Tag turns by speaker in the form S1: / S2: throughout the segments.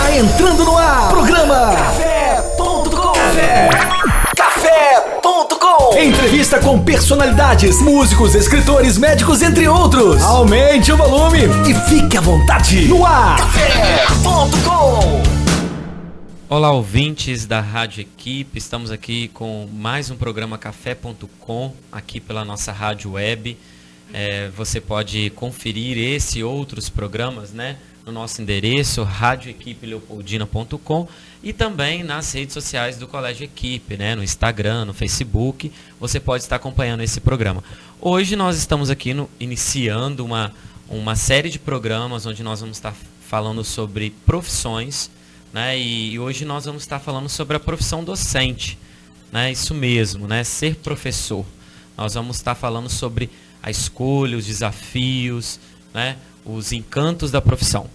S1: Está entrando no ar. Programa Café.com. Café.com. Entrevista com personalidades, músicos, escritores, médicos, entre outros. Aumente o volume e fique à vontade. No ar. Café.com.
S2: Olá, ouvintes da Rádio Equipe. Estamos aqui com mais um programa Café.com, aqui pela nossa rádio web. Você pode conferir esse e outros programas, né, no nosso endereço radioequipeleopoldina.com e também nas redes sociais do Colégio Equipe, né, no Instagram, no Facebook. Você pode estar acompanhando esse programa. Hoje nós estamos aqui iniciando uma série de programas onde nós vamos estar falando sobre profissões, né, e hoje nós vamos estar falando sobre a profissão docente, né, isso mesmo, né, ser professor. Nós vamos estar falando sobre a escolha, os desafios, né, os encantos da profissão.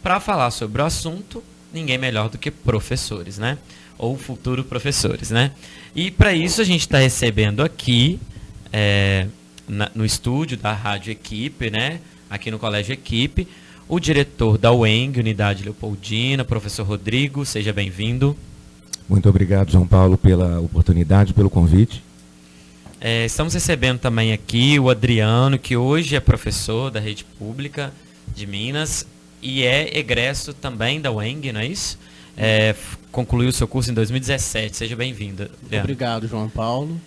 S2: Para falar sobre o assunto, ninguém melhor do que professores, né? Ou futuros professores, né? E para isso a gente está recebendo aqui, no estúdio da Rádio Equipe, né, aqui no Colégio Equipe, o diretor da UENG, Unidade Leopoldina, professor Rodrigo. Seja bem-vindo.
S3: Muito obrigado, João Paulo, pela oportunidade, pelo convite.
S2: Estamos recebendo também aqui o Adriano, que hoje é professor da Rede Pública de Minas e é egresso também da UENG, não é isso? Concluiu o seu curso em 2017. Seja bem-vindo, Adriano.
S4: Obrigado, João Paulo.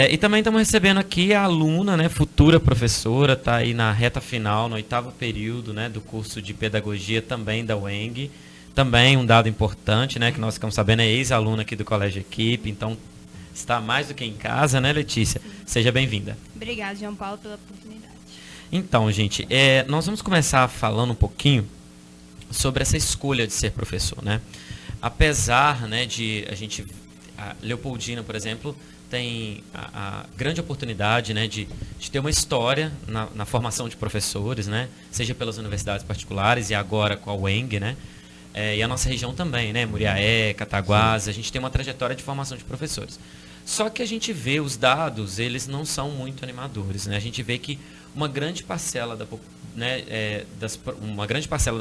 S2: E também estamos recebendo aqui a aluna, né, futura professora, está aí na reta final, no 8º período, né, do curso de Pedagogia também da UENG. Também um dado importante, né, que nós ficamos sabendo, é ex-aluna aqui do Colégio Equipe, então está mais do que em casa, né, Letícia? Seja bem-vinda.
S5: Obrigada, João Paulo, pela oportunidade.
S2: Então, gente, nós vamos começar falando um pouquinho sobre essa escolha de ser professor, né? Apesar, né, a Leopoldina, por exemplo, tem a grande oportunidade, né, de ter uma história na formação de professores, né? Seja pelas universidades particulares e agora com a UENG, né? E a nossa região também, né? Muriaé, Cataguases, a gente tem uma trajetória de formação de professores. Só que a gente vê os dados, eles não são muito animadores, né? A gente vê que uma grande parcela da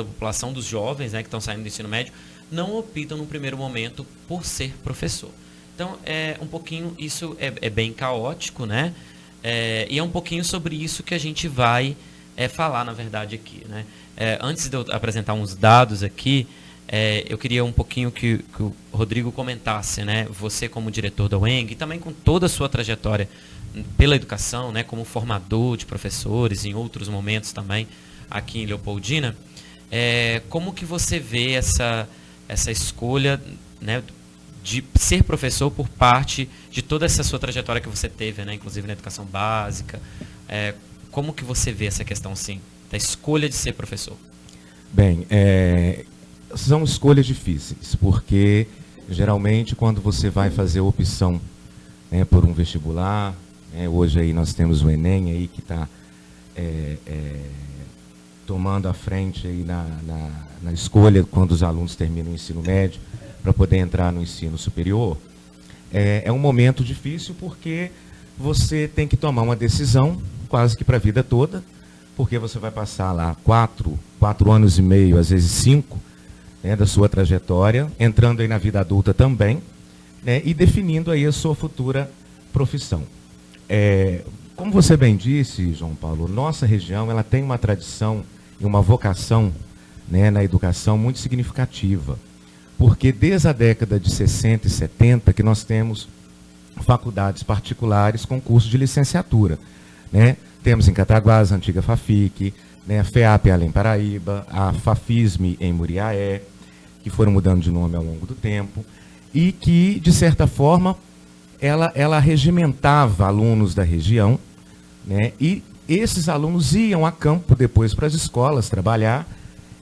S2: população dos jovens, né, que estão saindo do ensino médio não optam no primeiro momento por ser professor. Então, um pouquinho, isso é bem caótico, né? E é um pouquinho sobre isso que a gente vai falar, na verdade, aqui, né? Antes de eu apresentar uns dados aqui, eu queria um pouquinho que o Rodrigo comentasse, né? Você como diretor da UENG e também com toda a sua trajetória pela educação, né? Como formador de professores em outros momentos também aqui em Leopoldina, como que você vê essa escolha, né, de ser professor por parte de toda essa sua trajetória que você teve, né? Inclusive na educação básica, como que você vê essa questão, sim, da escolha de ser professor?
S3: Bem, são escolhas difíceis, porque geralmente quando você vai fazer a opção, né, por um vestibular, hoje aí nós temos o Enem aí que está tomando a frente aí na escolha quando os alunos terminam o ensino médio para poder entrar no ensino superior. É um momento difícil porque você tem que tomar uma decisão quase que para a vida toda, porque você vai passar lá 4 anos e meio, às vezes 5, né, da sua trajetória, entrando aí na vida adulta também, né, e definindo aí a sua futura profissão. Como você bem disse, João Paulo, nossa região ela tem uma tradição e uma vocação, né, na educação muito significativa, porque desde a década de 60 e 70 que nós temos faculdades particulares com curso de licenciatura, né? Temos em Cataguases a antiga FAFIC, né, a FEAP Além Paraíba, a FAFISME em Muriaé, que foram mudando de nome ao longo do tempo, e que, de certa forma, ela regimentava alunos da região, né, e esses alunos iam a campo depois para as escolas trabalhar,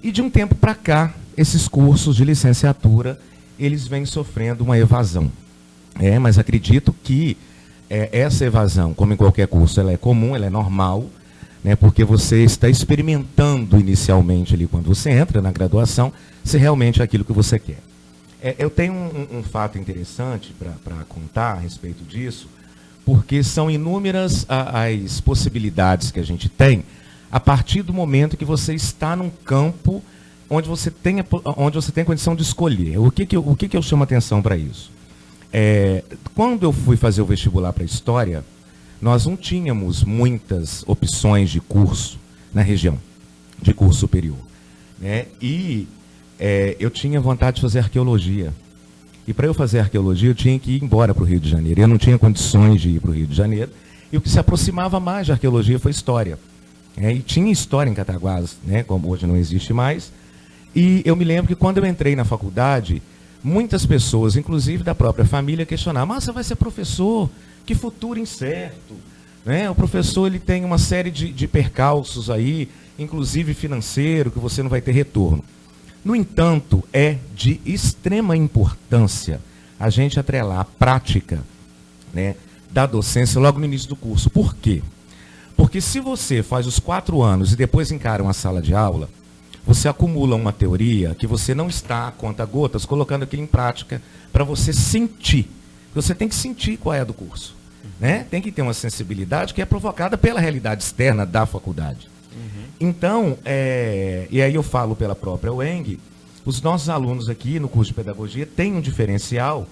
S3: e de um tempo para cá, esses cursos de licenciatura, eles vêm sofrendo uma evasão. Mas acredito que essa evasão, como em qualquer curso, ela é comum, ela é normal, né, porque você está experimentando inicialmente ali, quando você entra na graduação, se realmente é aquilo que você quer. Eu tenho um fato interessante para contar a respeito disso, porque são inúmeras as possibilidades que a gente tem a partir do momento que você está num campo onde você tem condição de escolher. O que eu chamo atenção para isso? Quando eu fui fazer o vestibular para História, nós não tínhamos muitas opções de curso na região, de curso superior, né? E eu tinha vontade de fazer arqueologia. E para eu fazer arqueologia, eu tinha que ir embora para o Rio de Janeiro. Eu não tinha condições de ir para o Rio de Janeiro. E o que se aproximava mais de arqueologia foi História. E tinha História em Cataguases, né, como hoje não existe mais. E eu me lembro que quando eu entrei na faculdade, muitas pessoas, inclusive da própria família, questionavam: mas você vai ser professor? Que futuro incerto, né? O professor, ele tem uma série de percalços aí, inclusive financeiro, que você não vai ter retorno. No entanto, é de extrema importância a gente atrelar a prática, né, da docência logo no início do curso. Por quê? Porque se você faz os 4 anos e depois encara uma sala de aula, você acumula uma teoria que você não está a conta gotas colocando aquilo em prática para você sentir. Você tem que sentir qual é a do curso, né? Tem que ter uma sensibilidade que é provocada pela realidade externa da faculdade. Então, e aí eu falo pela própria UENG, os nossos alunos aqui no curso de pedagogia têm um diferencial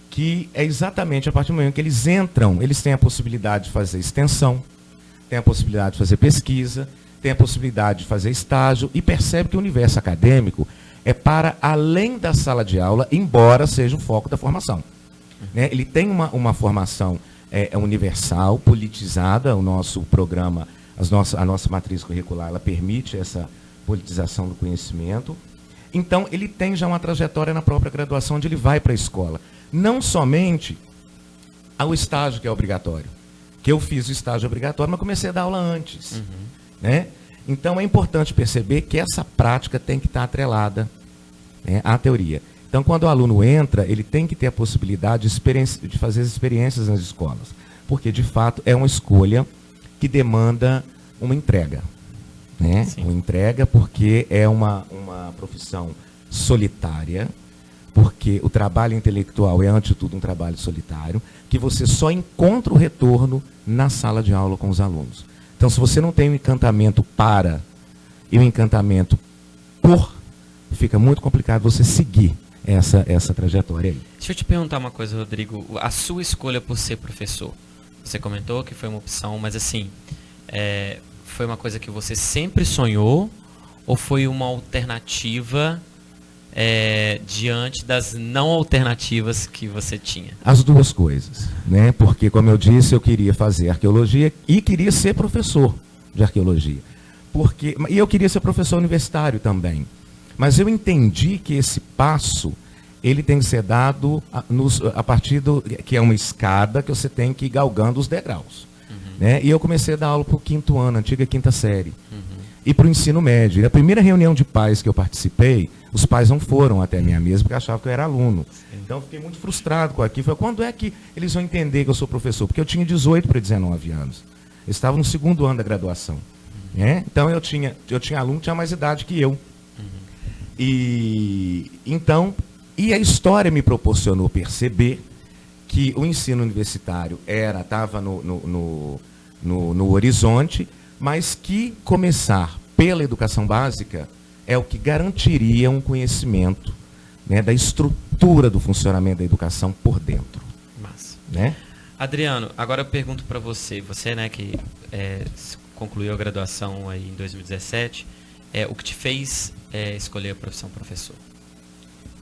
S3: que é exatamente a partir do momento que eles entram, eles têm a possibilidade de fazer extensão, têm a possibilidade de fazer pesquisa, têm a possibilidade de fazer estágio e percebe que o universo acadêmico é para além da sala de aula, embora seja o foco da formação, né? Ele tem uma formação universal, politizada. O nosso programa, a nossa matriz curricular, ela permite essa politização do conhecimento. Então, ele tem já uma trajetória na própria graduação, onde ele vai para a escola. Não somente ao estágio, que é obrigatório, que eu fiz o estágio obrigatório, mas comecei a dar aula antes, né? Então, é importante perceber que essa prática tem que estar atrelada, né, à teoria. Então, quando o aluno entra, ele tem que ter a possibilidade de fazer as experiências nas escolas, porque, de fato, é uma escolha que demanda uma entrega, né? Uma entrega, porque é uma profissão solitária, porque o trabalho intelectual é, antes de tudo, um trabalho solitário, que você só encontra o retorno na sala de aula com os alunos. Então, se você não tem um encantamento para e um encantamento por, fica muito complicado você seguir essa trajetória aí.
S2: Deixa eu te perguntar uma coisa, Rodrigo. A sua escolha por ser professor, você comentou que foi uma opção, mas assim, foi uma coisa que você sempre sonhou ou foi uma alternativa diante das não alternativas que você tinha?
S3: As duas coisas, né? Porque, como eu disse, eu queria fazer arqueologia e queria ser professor de arqueologia. E eu queria ser professor universitário também. Mas eu entendi que esse passo, ele tem que ser dado a partir que é uma escada que você tem que ir galgando os degraus. Né? E eu comecei a dar aula para o 5º ano, antiga 5ª série. E para o ensino médio. E a primeira reunião de pais que eu participei, os pais não foram até a minha mesa porque achavam que eu era aluno. Então eu fiquei muito frustrado com aquilo. Falei: quando é que eles vão entender que eu sou professor? Porque eu tinha 18 para 19 anos. Eu estava no 2º ano da graduação. Né? Então eu tinha aluno que tinha mais idade que eu. E a história me proporcionou perceber que o ensino universitário estava no horizonte, mas que começar pela educação básica é o que garantiria um conhecimento, né, da estrutura do funcionamento da educação por dentro.
S2: Massa.
S3: Né?
S2: Adriano, agora eu pergunto para você, né, que concluiu a graduação aí em 2017, o que te fez escolher a profissão professor?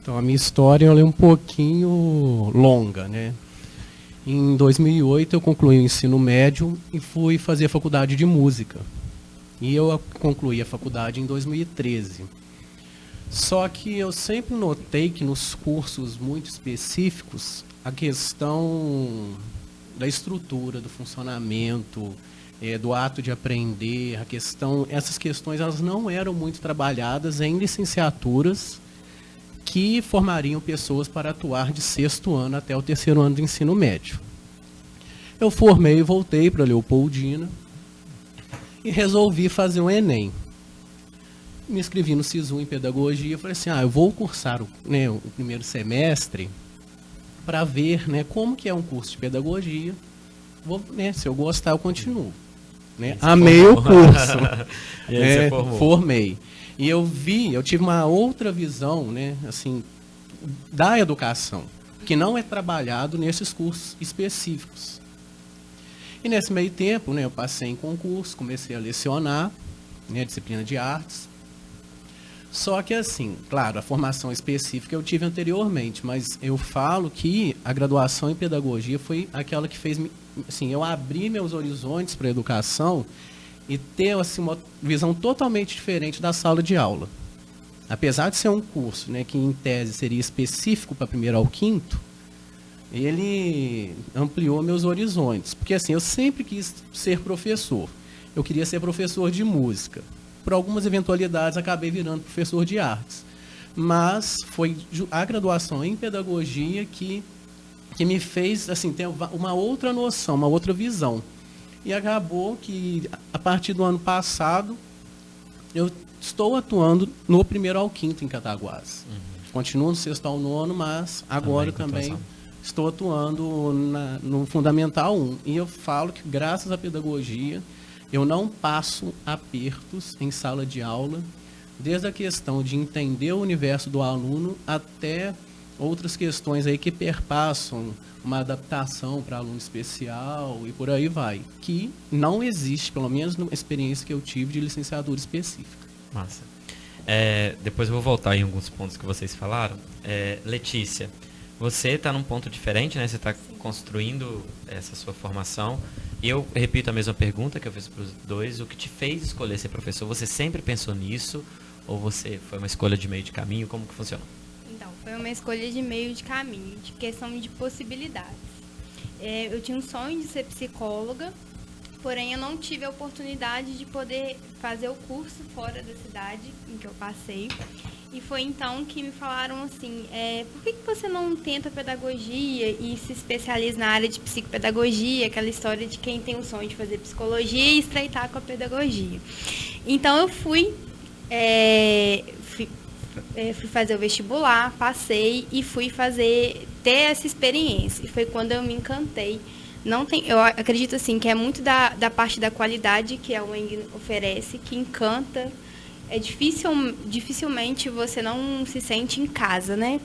S4: Então, a minha história ela é um pouquinho longa, né? Em 2008 eu concluí o ensino médio e fui fazer a faculdade de música. E eu concluí a faculdade em 2013. Só que eu sempre notei que nos cursos muito específicos, a questão da estrutura, do funcionamento, do ato de aprender, essas questões elas não eram muito trabalhadas em licenciaturas que formariam pessoas para atuar de 6º ano até o 3º ano do ensino médio. Eu formei e voltei para Leopoldina e resolvi fazer um Enem. Me inscrevi no SISU em pedagogia e falei assim, eu vou cursar o primeiro semestre para ver, né, como que é um curso de pedagogia. Se eu gostar, eu continuo. né? Amei o curso.
S2: E aí você formou.
S4: Formei. E eu tive uma outra visão, né, assim, da educação, que não é trabalhado nesses cursos específicos. E nesse meio tempo, né, eu passei em concurso, comecei a lecionar, né, disciplina de artes. Só que assim, claro, a formação específica eu tive anteriormente, mas eu falo que a graduação em pedagogia foi aquela que fez, assim, eu abrir meus horizontes para a educação e ter assim, uma visão totalmente diferente da sala de aula. Apesar de ser um curso, né, que em tese seria específico para primeiro ao quinto, ele ampliou meus horizontes. Porque assim, eu sempre quis ser professor. Eu queria ser professor de música. Por algumas eventualidades, acabei virando professor de artes. Mas foi a graduação em pedagogia que me fez assim, ter uma outra noção, uma outra visão. E acabou que, a partir do ano passado, eu estou atuando no primeiro ao quinto em Cataguás. Continuo no sexto ao nono, mas agora também estou atuando no Fundamental 1. E eu falo que, graças à pedagogia, eu não passo apertos em sala de aula, desde a questão de entender o universo do aluno até outras questões aí que perpassam uma adaptação para aluno especial e por aí vai, que não existe, pelo menos na experiência que eu tive de licenciatura específica.
S2: Massa. Depois eu vou voltar em alguns pontos que vocês falaram. Letícia, você está num ponto diferente, né? Você está construindo essa sua formação. E eu repito a mesma pergunta que eu fiz para os dois. O que te fez escolher ser professor? Você sempre pensou nisso? Ou foi uma escolha de meio de caminho? Como que funciona?
S5: Então, foi uma escolha de meio de caminho, de questão de possibilidades. Eu tinha um sonho de ser psicóloga, porém eu não tive a oportunidade de poder fazer o curso fora da cidade em que eu passei. E foi então que me falaram assim, por que você não tenta pedagogia e se especializa na área de psicopedagogia, aquela história de quem tem o sonho de fazer psicologia e estreitar com a pedagogia. Então eu fui fazer o vestibular, passei e fui ter essa experiência. E foi quando eu me encantei. Eu acredito assim, que é muito da parte da qualidade que a UENG oferece, que encanta. Dificilmente você não se sente em casa, né?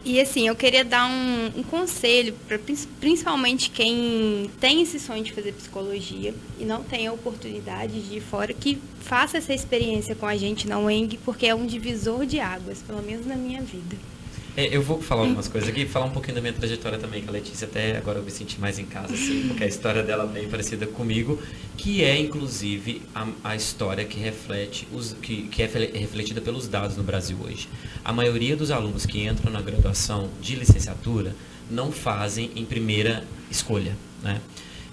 S5: E assim, eu queria dar um conselho para principalmente quem tem esse sonho de fazer psicologia e não tem a oportunidade de ir fora, que faça essa experiência com a gente na UENG, porque é um divisor de águas, pelo menos na minha vida.
S2: Eu vou falar algumas coisas aqui, falar um pouquinho da minha trajetória também, que a Letícia até agora eu me senti mais em casa, assim, porque a história dela é bem parecida comigo, que é, inclusive, a história que reflete, que é refletida pelos dados no Brasil hoje. A maioria dos alunos que entram na graduação de licenciatura não fazem em primeira escolha, né?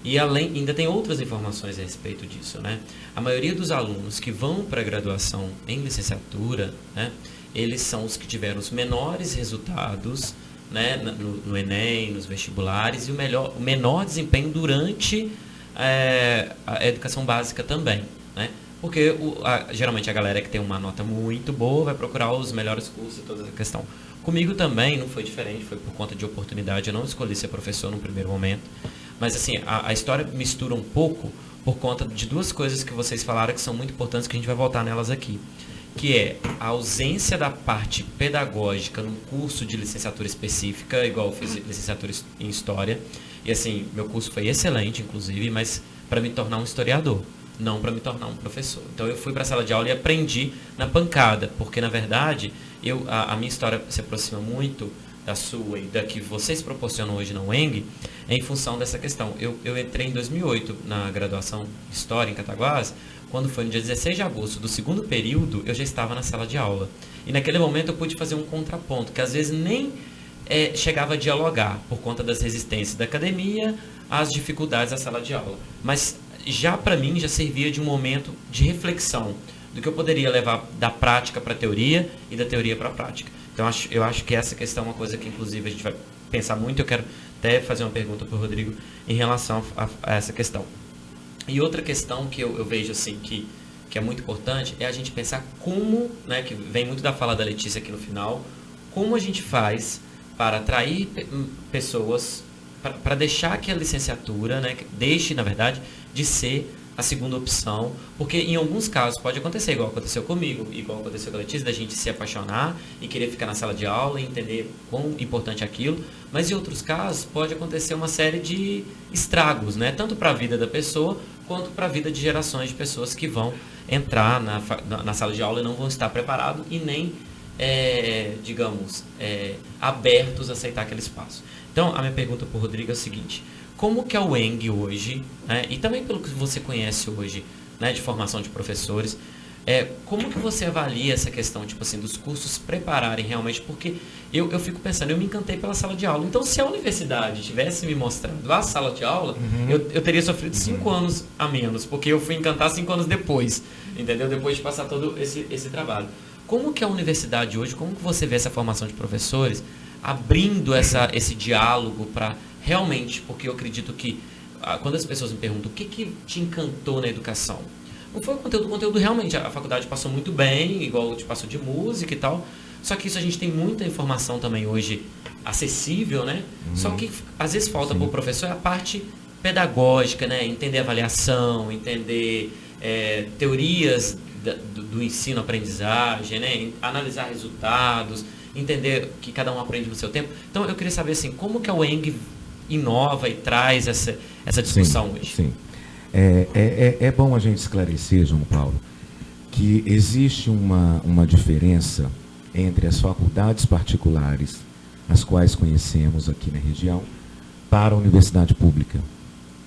S2: E ainda tem outras informações a respeito disso, né? A maioria dos alunos que vão para a graduação em licenciatura, né, eles são os que tiveram os menores resultados, né, no Enem, nos vestibulares, e o menor desempenho durante a educação básica também, né? Porque geralmente a galera que tem uma nota muito boa vai procurar os melhores cursos e toda essa questão. Comigo também não foi diferente, foi por conta de oportunidade. Eu não escolhi ser professor no primeiro momento. Mas assim, a história mistura um pouco por conta de duas coisas que vocês falaram que são muito importantes, que a gente vai voltar nelas aqui. Que é a ausência da parte pedagógica num curso de licenciatura específica, igual eu fiz licenciatura em História. E assim, meu curso foi excelente, inclusive, mas para me tornar um historiador, não para me tornar um professor. Então eu fui para a sala de aula e aprendi na pancada, porque na verdade a minha história se aproxima muito da sua e da que vocês proporcionam hoje na UENG, em função dessa questão. Eu entrei em 2008 na graduação de História em Cataguás. Quando foi no dia 16 de agosto do segundo período, eu já estava na sala de aula. E naquele momento eu pude fazer um contraponto, que às vezes nem chegava a dialogar, por conta das resistências da academia, às dificuldades da sala de aula. Mas já para mim, já servia de um momento de reflexão, do que eu poderia levar da prática para a teoria e da teoria para a prática. Então eu acho que essa questão é uma coisa que inclusive a gente vai pensar muito. Eu quero até fazer uma pergunta para o Rodrigo em relação a essa questão. E outra questão que eu vejo assim, que é muito importante, é a gente pensar como, né, que vem muito da fala da Letícia aqui no final, como a gente faz para atrair pessoas para deixar que a licenciatura, né, deixe, na verdade, de ser a segunda opção, porque em alguns casos pode acontecer, igual aconteceu comigo, igual aconteceu com a Letícia, da gente se apaixonar e querer ficar na sala de aula e entender quão importante é aquilo, mas em outros casos pode acontecer uma série de estragos, né, tanto para a vida da pessoa, quanto para a vida de gerações de pessoas que vão entrar na sala de aula e não vão estar preparados e nem, digamos, abertos a aceitar aquele espaço. Então, a minha pergunta para o Rodrigo é o seguinte: como que a UENG hoje, né, e também pelo que você conhece hoje, né, de formação de professores, como que você avalia essa questão, tipo assim, dos cursos prepararem realmente? Porque eu fico pensando, eu me encantei pela sala de aula. Então, se a universidade tivesse me mostrado a sala de aula, eu teria sofrido 5 anos a menos, porque eu fui encantar 5 anos depois, entendeu? Depois de passar todo esse trabalho. Como que a universidade hoje, como que você vê essa formação de professores abrindo esse diálogo para realmente, porque eu acredito que quando as pessoas me perguntam o que te encantou na educação, não foi o conteúdo realmente, a faculdade passou muito bem, igual te passou de música e tal, só que isso a gente tem muita informação também hoje acessível, né? Só que às vezes falta para o professor a parte pedagógica, né? Entender avaliação, entender teorias do ensino-aprendizagem, né? Analisar resultados, entender que cada um aprende no seu tempo. Então eu queria saber assim, como que a UENG inova e traz essa discussão hoje?
S3: Sim. É bom a gente esclarecer, João Paulo, que existe uma diferença entre as faculdades particulares, as quais conhecemos aqui na região, para a universidade pública,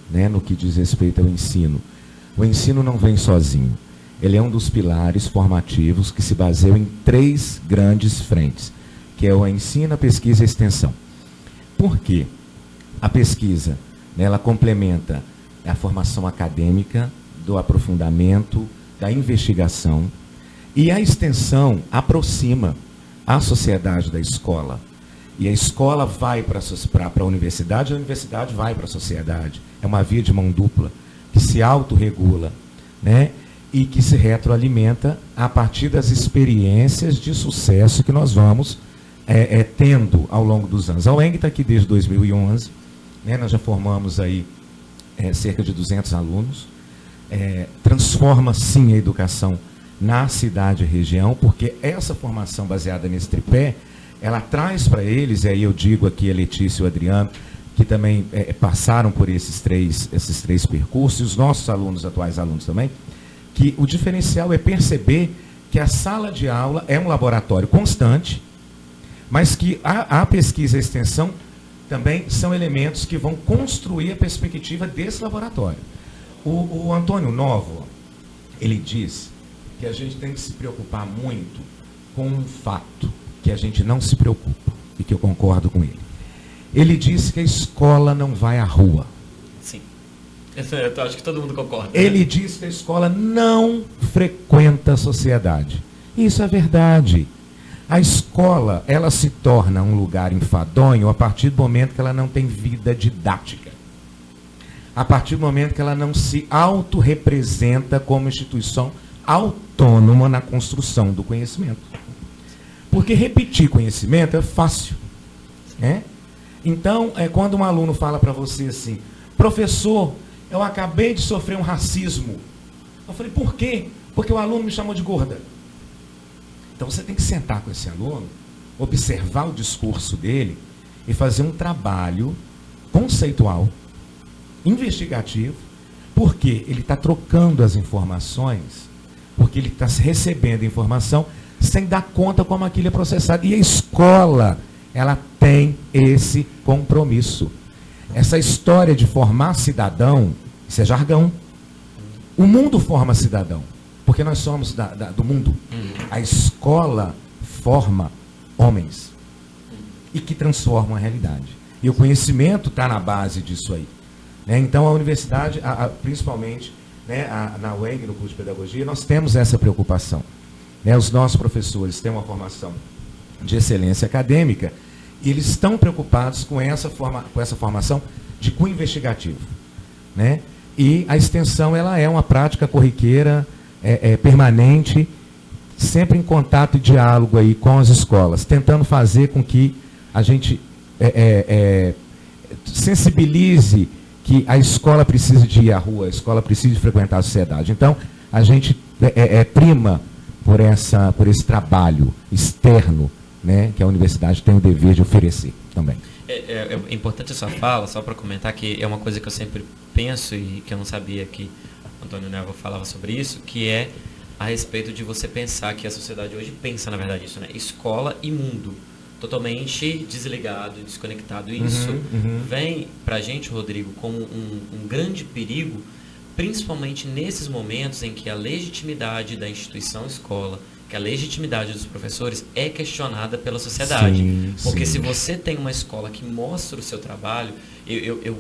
S3: né, no que diz respeito ao ensino. O ensino não vem sozinho. Ele é um dos pilares formativos que se baseiam em 3 grandes frentes, que é o ensino, a pesquisa e a extensão. Por quê? A pesquisa, né, ela complementa a formação acadêmica, do aprofundamento, da investigação, e a extensão aproxima a sociedade da escola. E a escola vai para a universidade vai para a sociedade. É uma via de mão dupla, que se autorregula, né, e que se retroalimenta a partir das experiências de sucesso que nós vamos tendo ao longo dos anos. A UENG está aqui desde 2011, né, nós já formamos aí cerca de 200 alunos, transforma sim a educação na cidade e região, porque essa formação baseada nesse tripé, ela traz para eles, e aí eu digo aqui a Letícia e o Adriano, que também passaram por esses três percursos, e os nossos alunos, atuais alunos também, que o diferencial é perceber que a sala de aula é um laboratório constante, mas que a pesquisa e a extensão também são elementos que vão construir a perspectiva desse laboratório. O Antônio Novo, ele diz que a gente tem que se preocupar muito com um fato que a gente não se preocupa, e que eu concordo com ele. Ele disse que a escola não vai à rua.
S2: Sim. Eu acho que todo mundo concorda.
S3: Ele diz que a escola não frequenta a sociedade. Isso é verdade. A escola, ela se torna um lugar enfadonho a partir do momento que ela não tem vida didática. A partir do momento que ela não se autorrepresenta como instituição autônoma na construção do conhecimento. Porque repetir conhecimento é fácil, né? Então, quando um aluno fala para você assim, professor, eu acabei de sofrer um racismo. Eu falei, por quê? Porque o aluno me chamou de gorda. Então você tem que sentar com esse aluno, observar o discurso dele e fazer um trabalho conceitual, investigativo, porque ele está trocando as informações, porque ele está recebendo informação sem dar conta como aquilo é processado. E a escola, ela tem esse compromisso. Essa história de formar cidadão, isso é jargão. O mundo forma cidadão, porque nós somos do mundo. A escola forma homens e que transformam a realidade. E o conhecimento está na base disso aí. Né? Então, a universidade, principalmente, né, na UENG, no curso de pedagogia, nós temos essa preocupação. Né? Os nossos professores têm uma formação de excelência acadêmica e eles estão preocupados com essa formação de cunho investigativo. Né? E a extensão, ela é uma prática corriqueira, permanente, sempre em contato e diálogo aí com as escolas, tentando fazer com que a gente sensibilize que a escola precisa de ir à rua, a escola precisa de frequentar a sociedade. Então, a gente prima por esse trabalho externo, né, que a universidade tem o dever de oferecer também.
S2: É importante essa fala, só para comentar que é uma coisa que eu sempre penso e que eu não sabia que Antônio Nevo falava sobre isso, que é a respeito de você pensar que a sociedade hoje pensa, na verdade, isso, né? Escola e mundo. Totalmente desligado, desconectado. E isso vem para a gente, Rodrigo, como um grande perigo, principalmente nesses momentos em que a legitimidade da instituição escola, que a legitimidade dos professores é questionada pela sociedade.
S3: Sim,
S2: porque
S3: sim.
S2: se você tem uma escola que mostra o seu trabalho, eu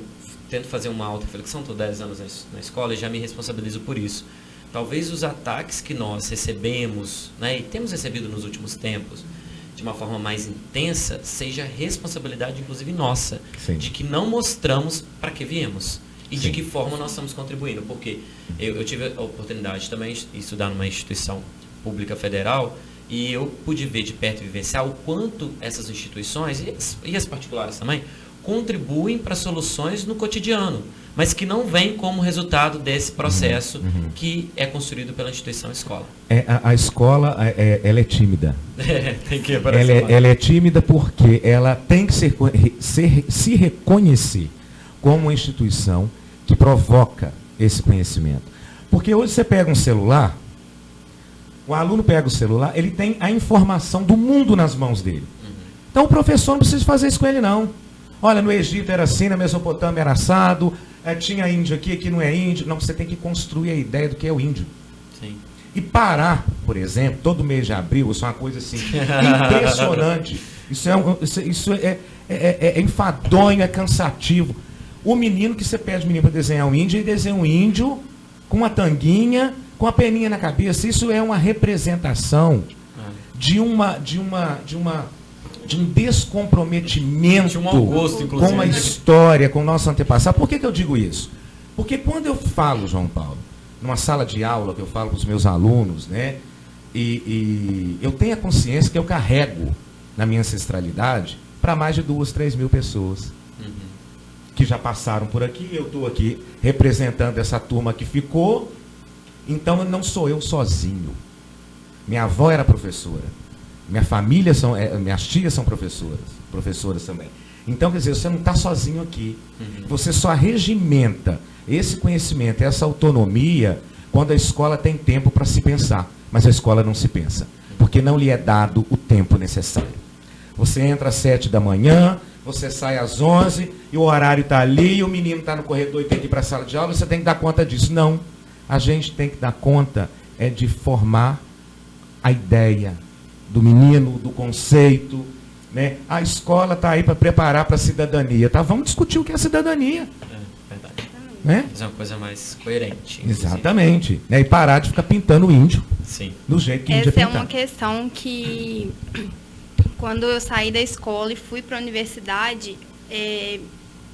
S2: tento fazer uma auto-reflexão, estou 10 anos na escola e já me responsabilizo por isso. Talvez os ataques que nós recebemos, né, e temos recebido nos últimos tempos, de uma forma mais intensa, seja responsabilidade, inclusive nossa,
S3: Sim.
S2: de que não mostramos para que viemos e
S3: Sim.
S2: de que forma nós estamos contribuindo. Porque eu tive a oportunidade também de estudar numa instituição pública federal e eu pude ver de perto e vivenciar o quanto essas instituições, e as particulares também, contribuem para soluções no cotidiano, mas que não vêm como resultado desse processo que é construído pela instituição escola.
S3: A escola, ela é tímida.
S2: Tem que aparecer
S3: Ela é tímida porque ela tem que se reconhecer como uma instituição que provoca esse conhecimento. Porque hoje você pega um celular, o aluno pega o celular, ele tem a informação do mundo nas mãos dele. Então o professor não precisa fazer isso com ele, não. Olha, no Egito era assim, na Mesopotâmia era assado, tinha índio aqui não é índio. Não, você tem que construir a ideia do que é o índio.
S2: Sim.
S3: E Pará, por exemplo, todo mês de abril, isso é uma coisa assim, impressionante. Isso é enfadonho, é cansativo. O menino que você pede menino para desenhar um índio, ele desenha um índio com uma tanguinha, com a peninha na cabeça. Isso é uma representação de um descomprometimento
S2: De um mau gosto, inclusive.
S3: com a história, com o nosso antepassado. Por que eu digo isso? Porque quando eu falo, João Paulo, numa sala de aula, que eu falo com os meus alunos, né, e eu tenho a consciência que eu carrego na minha ancestralidade para mais de 2, 3 mil pessoas que já passaram por aqui. Eu estou aqui representando essa turma que ficou, então não sou eu sozinho. Minha avó era professora. Minha família minhas tias são professoras também. Então, quer dizer, você não está sozinho aqui. Você só regimenta esse conhecimento, essa autonomia, quando a escola tem tempo para se pensar. Mas a escola não se pensa, porque não lhe é dado o tempo necessário. Você entra às 7 da manhã, você sai às 11, e o horário está ali, e o menino está no corredor e tem que ir para a sala de aula, você tem que dar conta disso. Não. A gente tem que dar conta de formar a ideia do menino, do conceito, né? A escola está aí para preparar para a cidadania. Tá? Vamos discutir o que é cidadania.
S2: Verdade.
S3: Né?
S2: Fazer uma coisa mais coerente. Inclusive.
S3: Exatamente. Né? E parar de ficar pintando o índio.
S2: Sim.
S3: Do jeito que o índio
S5: Essa
S3: é
S5: é
S3: pintado.
S5: uma questão que, quando eu saí da escola e fui para a universidade,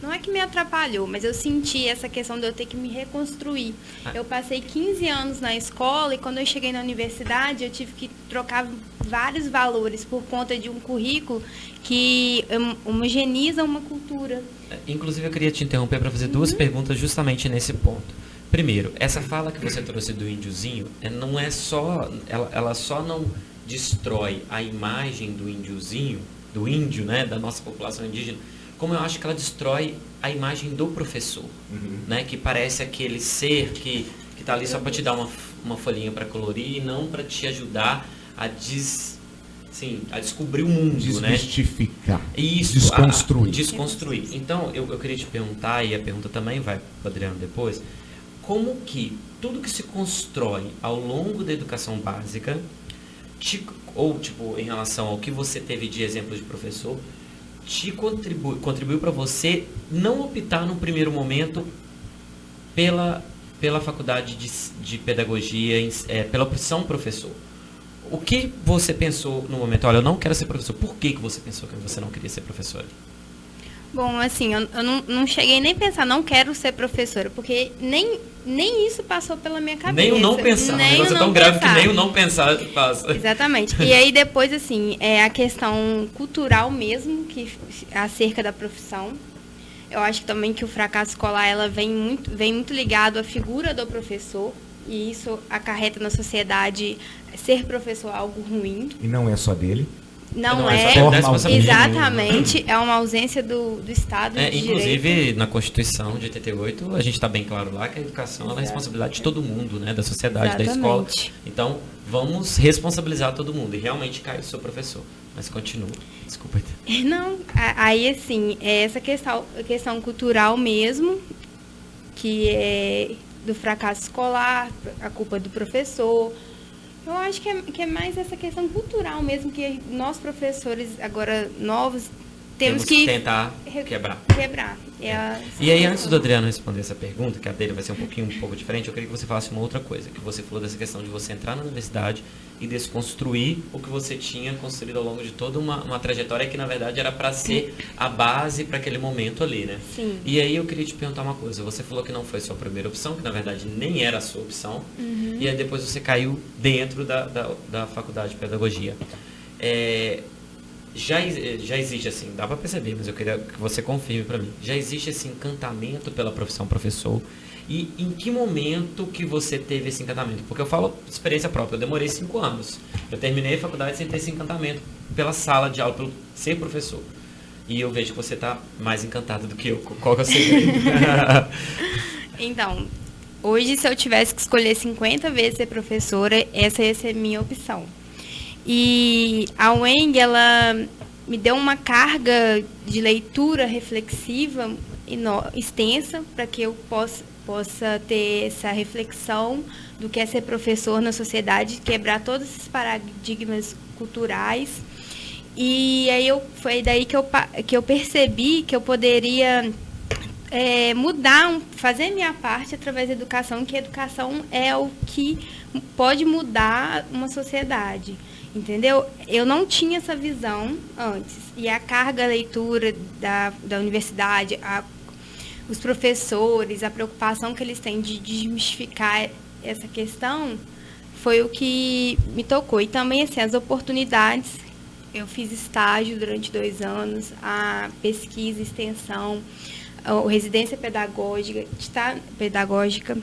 S5: não é que me atrapalhou, mas eu senti essa questão de eu ter que me reconstruir. Eu passei 15 anos na escola e quando eu cheguei na universidade eu tive que trocar vários valores por conta de um currículo que homogeneiza uma cultura.
S2: Inclusive eu queria te interromper para fazer 2 perguntas justamente nesse ponto. Primeiro, essa fala que você trouxe do índiozinho, não é só, ela só não destrói a imagem do índiozinho, do índio, né, da nossa população indígena, como eu acho que ela destrói a imagem do professor, né? Que parece aquele ser que está ali só para te dar uma folhinha para colorir e não para te ajudar a descobrir o mundo,
S3: Desmistificar.
S2: né? Isso,
S3: Desconstruir.
S2: Desconstruir. Então, eu queria te perguntar, e a pergunta também vai para o Adriano depois, como que tudo que se constrói ao longo da educação básica, ou tipo, em relação ao que você teve de exemplo de professor, contribuiu para você não optar no primeiro momento pela faculdade de pedagogia, pela opção professor. O que você pensou no momento? Olha, eu não quero ser professor. Por que você pensou que você não queria ser professora?
S5: Bom, assim, eu não cheguei nem a pensar, não quero ser professora, porque nem isso passou pela minha cabeça.
S2: Nem o não pensar, o negócio é tão grave que nem o não pensar passa.
S5: Exatamente. E aí depois, assim, a questão cultural mesmo, que acerca da profissão. Eu acho também que o fracasso escolar ela vem muito ligado à figura do professor, e isso acarreta na sociedade ser professor algo ruim.
S3: E não é só dele.
S5: Não
S2: é
S5: é,
S2: só responsabilidade.
S5: exatamente, é uma ausência do Estado de
S2: inclusive,
S5: direito.
S2: na Constituição de 88, a gente está bem claro lá que a educação é responsabilidade de todo mundo, né? Da sociedade,
S5: Exatamente.
S2: da escola. Então, vamos responsabilizar todo mundo. E realmente cai o seu professor. Mas continua. Desculpa.
S5: Não, aí assim, é essa questão cultural mesmo, que é do fracasso escolar, a culpa do professor. Eu acho que é mais essa questão cultural mesmo, que nós professores agora novos temos que
S2: tentar quebrar.
S5: E
S2: aí, antes do Adriano responder essa pergunta, que a dele vai ser um pouco diferente, eu queria que você falasse uma outra coisa, que você falou dessa questão de você entrar na universidade e desconstruir o que você tinha construído ao longo de toda uma trajetória que, na verdade, era para ser a base para aquele momento ali, né?
S5: Sim.
S2: E aí eu queria te perguntar uma coisa. Você falou que não foi sua primeira opção, que, na verdade, nem era a sua opção.
S5: Uhum.
S2: E aí depois você caiu dentro da faculdade de pedagogia. Já existe, assim, dá para perceber, mas eu queria que você confirme para mim. Já existe esse encantamento pela profissão professor? E em que momento que você teve esse encantamento? Porque eu falo de experiência própria, eu demorei 5 anos. Eu terminei a faculdade sem ter esse encantamento pela sala de aula, pelo ser professor. E eu vejo que você está mais encantado do que eu. Qual que é o segredo?
S5: Então, hoje, se eu tivesse que escolher 50 vezes ser professora, essa ia ser a minha opção. E a UENG, ela me deu uma carga de leitura reflexiva extensa para que eu possa ter essa reflexão do que é ser professor na sociedade, quebrar todos esses paradigmas culturais. E aí foi daí que eu percebi que eu poderia mudar, fazer minha parte através da educação, que a educação é o que pode mudar uma sociedade. Entendeu? Eu não tinha essa visão antes. E a carga leitura da universidade, os professores, a preocupação que eles têm de desmistificar essa questão, foi o que me tocou. E também, assim, as oportunidades. Eu fiz estágio durante 2 anos, a pesquisa, extensão, a residência pedagógica,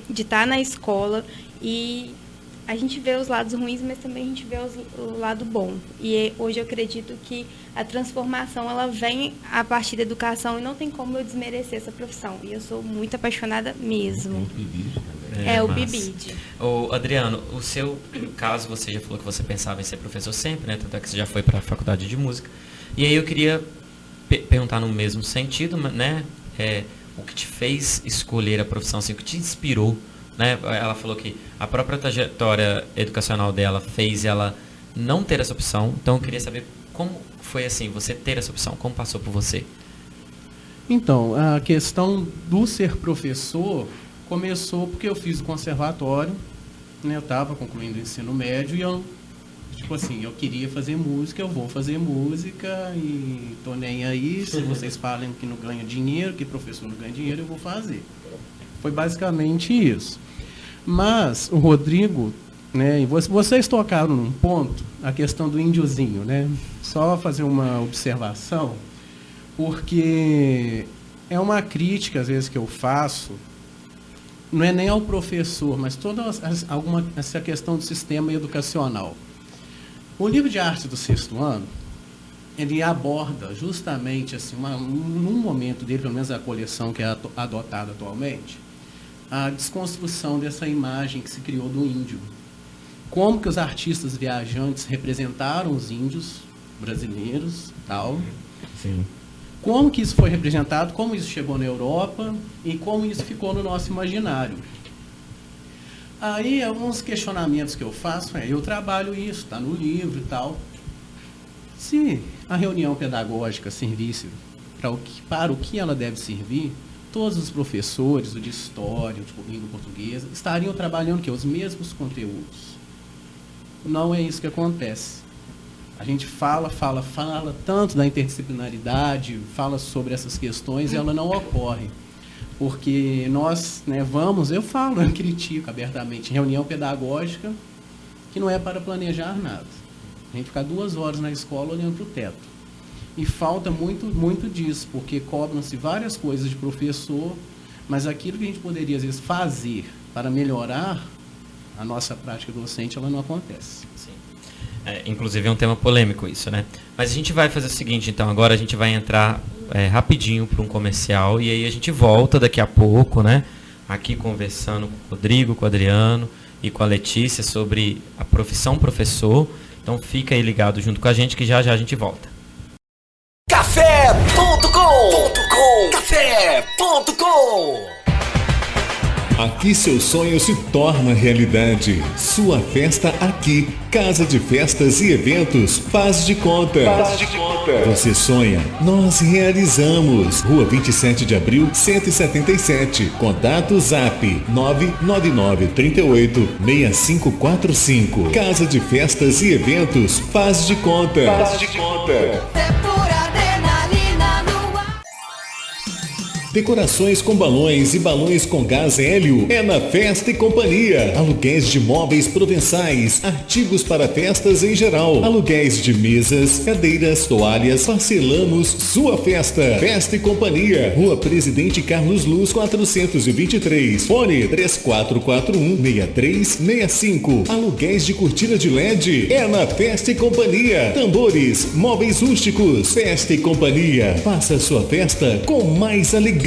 S5: de estar na escola, e a gente vê os lados ruins, mas também a gente vê o lado bom. E hoje eu acredito que a transformação, ela vem a partir da educação, e não tem como eu desmerecer essa profissão. E eu sou muito apaixonada mesmo. O BIBID.
S2: Ô, Adriano, o seu caso, você já falou que você pensava em ser professor sempre, né? Tanto é que você já foi para a faculdade de música. E aí eu queria perguntar no mesmo sentido, né? O que te fez escolher a profissão, assim, o que te inspirou, né? Ela falou que a própria trajetória educacional dela fez ela não ter essa opção. Então eu queria saber como foi, assim, você ter essa opção, como passou por você?
S4: Então, a questão do ser professor começou porque eu fiz o conservatório, né? Eu estava concluindo o ensino médio e eu queria fazer música, eu vou fazer música e tô nem aí. Se vocês falam que não ganha dinheiro, que professor não ganha dinheiro, eu vou fazer. Foi basicamente isso. Mas o Rodrigo, né, e vocês tocaram num ponto, a questão do índiozinho, né? Só fazer uma observação, porque é uma crítica, às vezes, que eu faço, não é nem ao professor, mas toda essa questão do sistema educacional. O livro de arte do 6º ano, ele aborda justamente, assim, num momento dele, pelo menos a coleção que é adotada atualmente, a desconstrução dessa imagem que se criou do índio. Como que os artistas viajantes representaram os índios brasileiros, tal.
S3: Sim. Como
S4: que isso foi representado, como isso chegou na Europa e como isso ficou no nosso imaginário. Aí, alguns questionamentos que eu faço eu trabalho isso, está no livro e tal. Se a reunião pedagógica servisse para o que ela deve servir, todos os professores, de história, de língua portuguesa, estariam trabalhando os mesmos conteúdos. Não é isso que acontece. A gente fala tanto da interdisciplinaridade, fala sobre essas questões e ela não ocorre. Porque nós, né, eu critico abertamente reunião pedagógica que não é para planejar nada. A gente ficar 2 horas na escola olhando para o teto. E falta muito disso, porque cobram-se várias coisas de professor, mas aquilo que a gente poderia, às vezes, fazer para melhorar a nossa prática docente, ela não acontece.
S2: Sim. Inclusive é um tema polêmico isso, né? Mas a gente vai fazer o seguinte, então, agora a gente vai entrar rapidinho para um comercial e aí a gente volta daqui a pouco, né? Aqui conversando com o Rodrigo, com o Adriano e com a Letícia sobre a profissão professor. Então fica aí ligado junto com a gente que já a gente volta.
S1: Café.com. Café.com.
S6: Aqui seu sonho se torna realidade. Sua festa aqui. Casa de Festas e Eventos Faz de Conta. Você sonha, nós realizamos. Rua 27 de Abril, 177. Contato Zap 999386545. Casa de Festas e Eventos Faz de Conta. Decorações com balões e balões com gás hélio é na Festa e Companhia. Aluguéis de móveis provençais, artigos para festas em geral, aluguéis de mesas, cadeiras, toalhas, parcelamos sua festa. Festa e Companhia, Rua Presidente Carlos Luz 423, fone 3441-6365. Aluguéis de cortina de LED é na Festa e Companhia. Tambores, móveis rústicos, Festa e Companhia. Faça sua festa com mais alegria.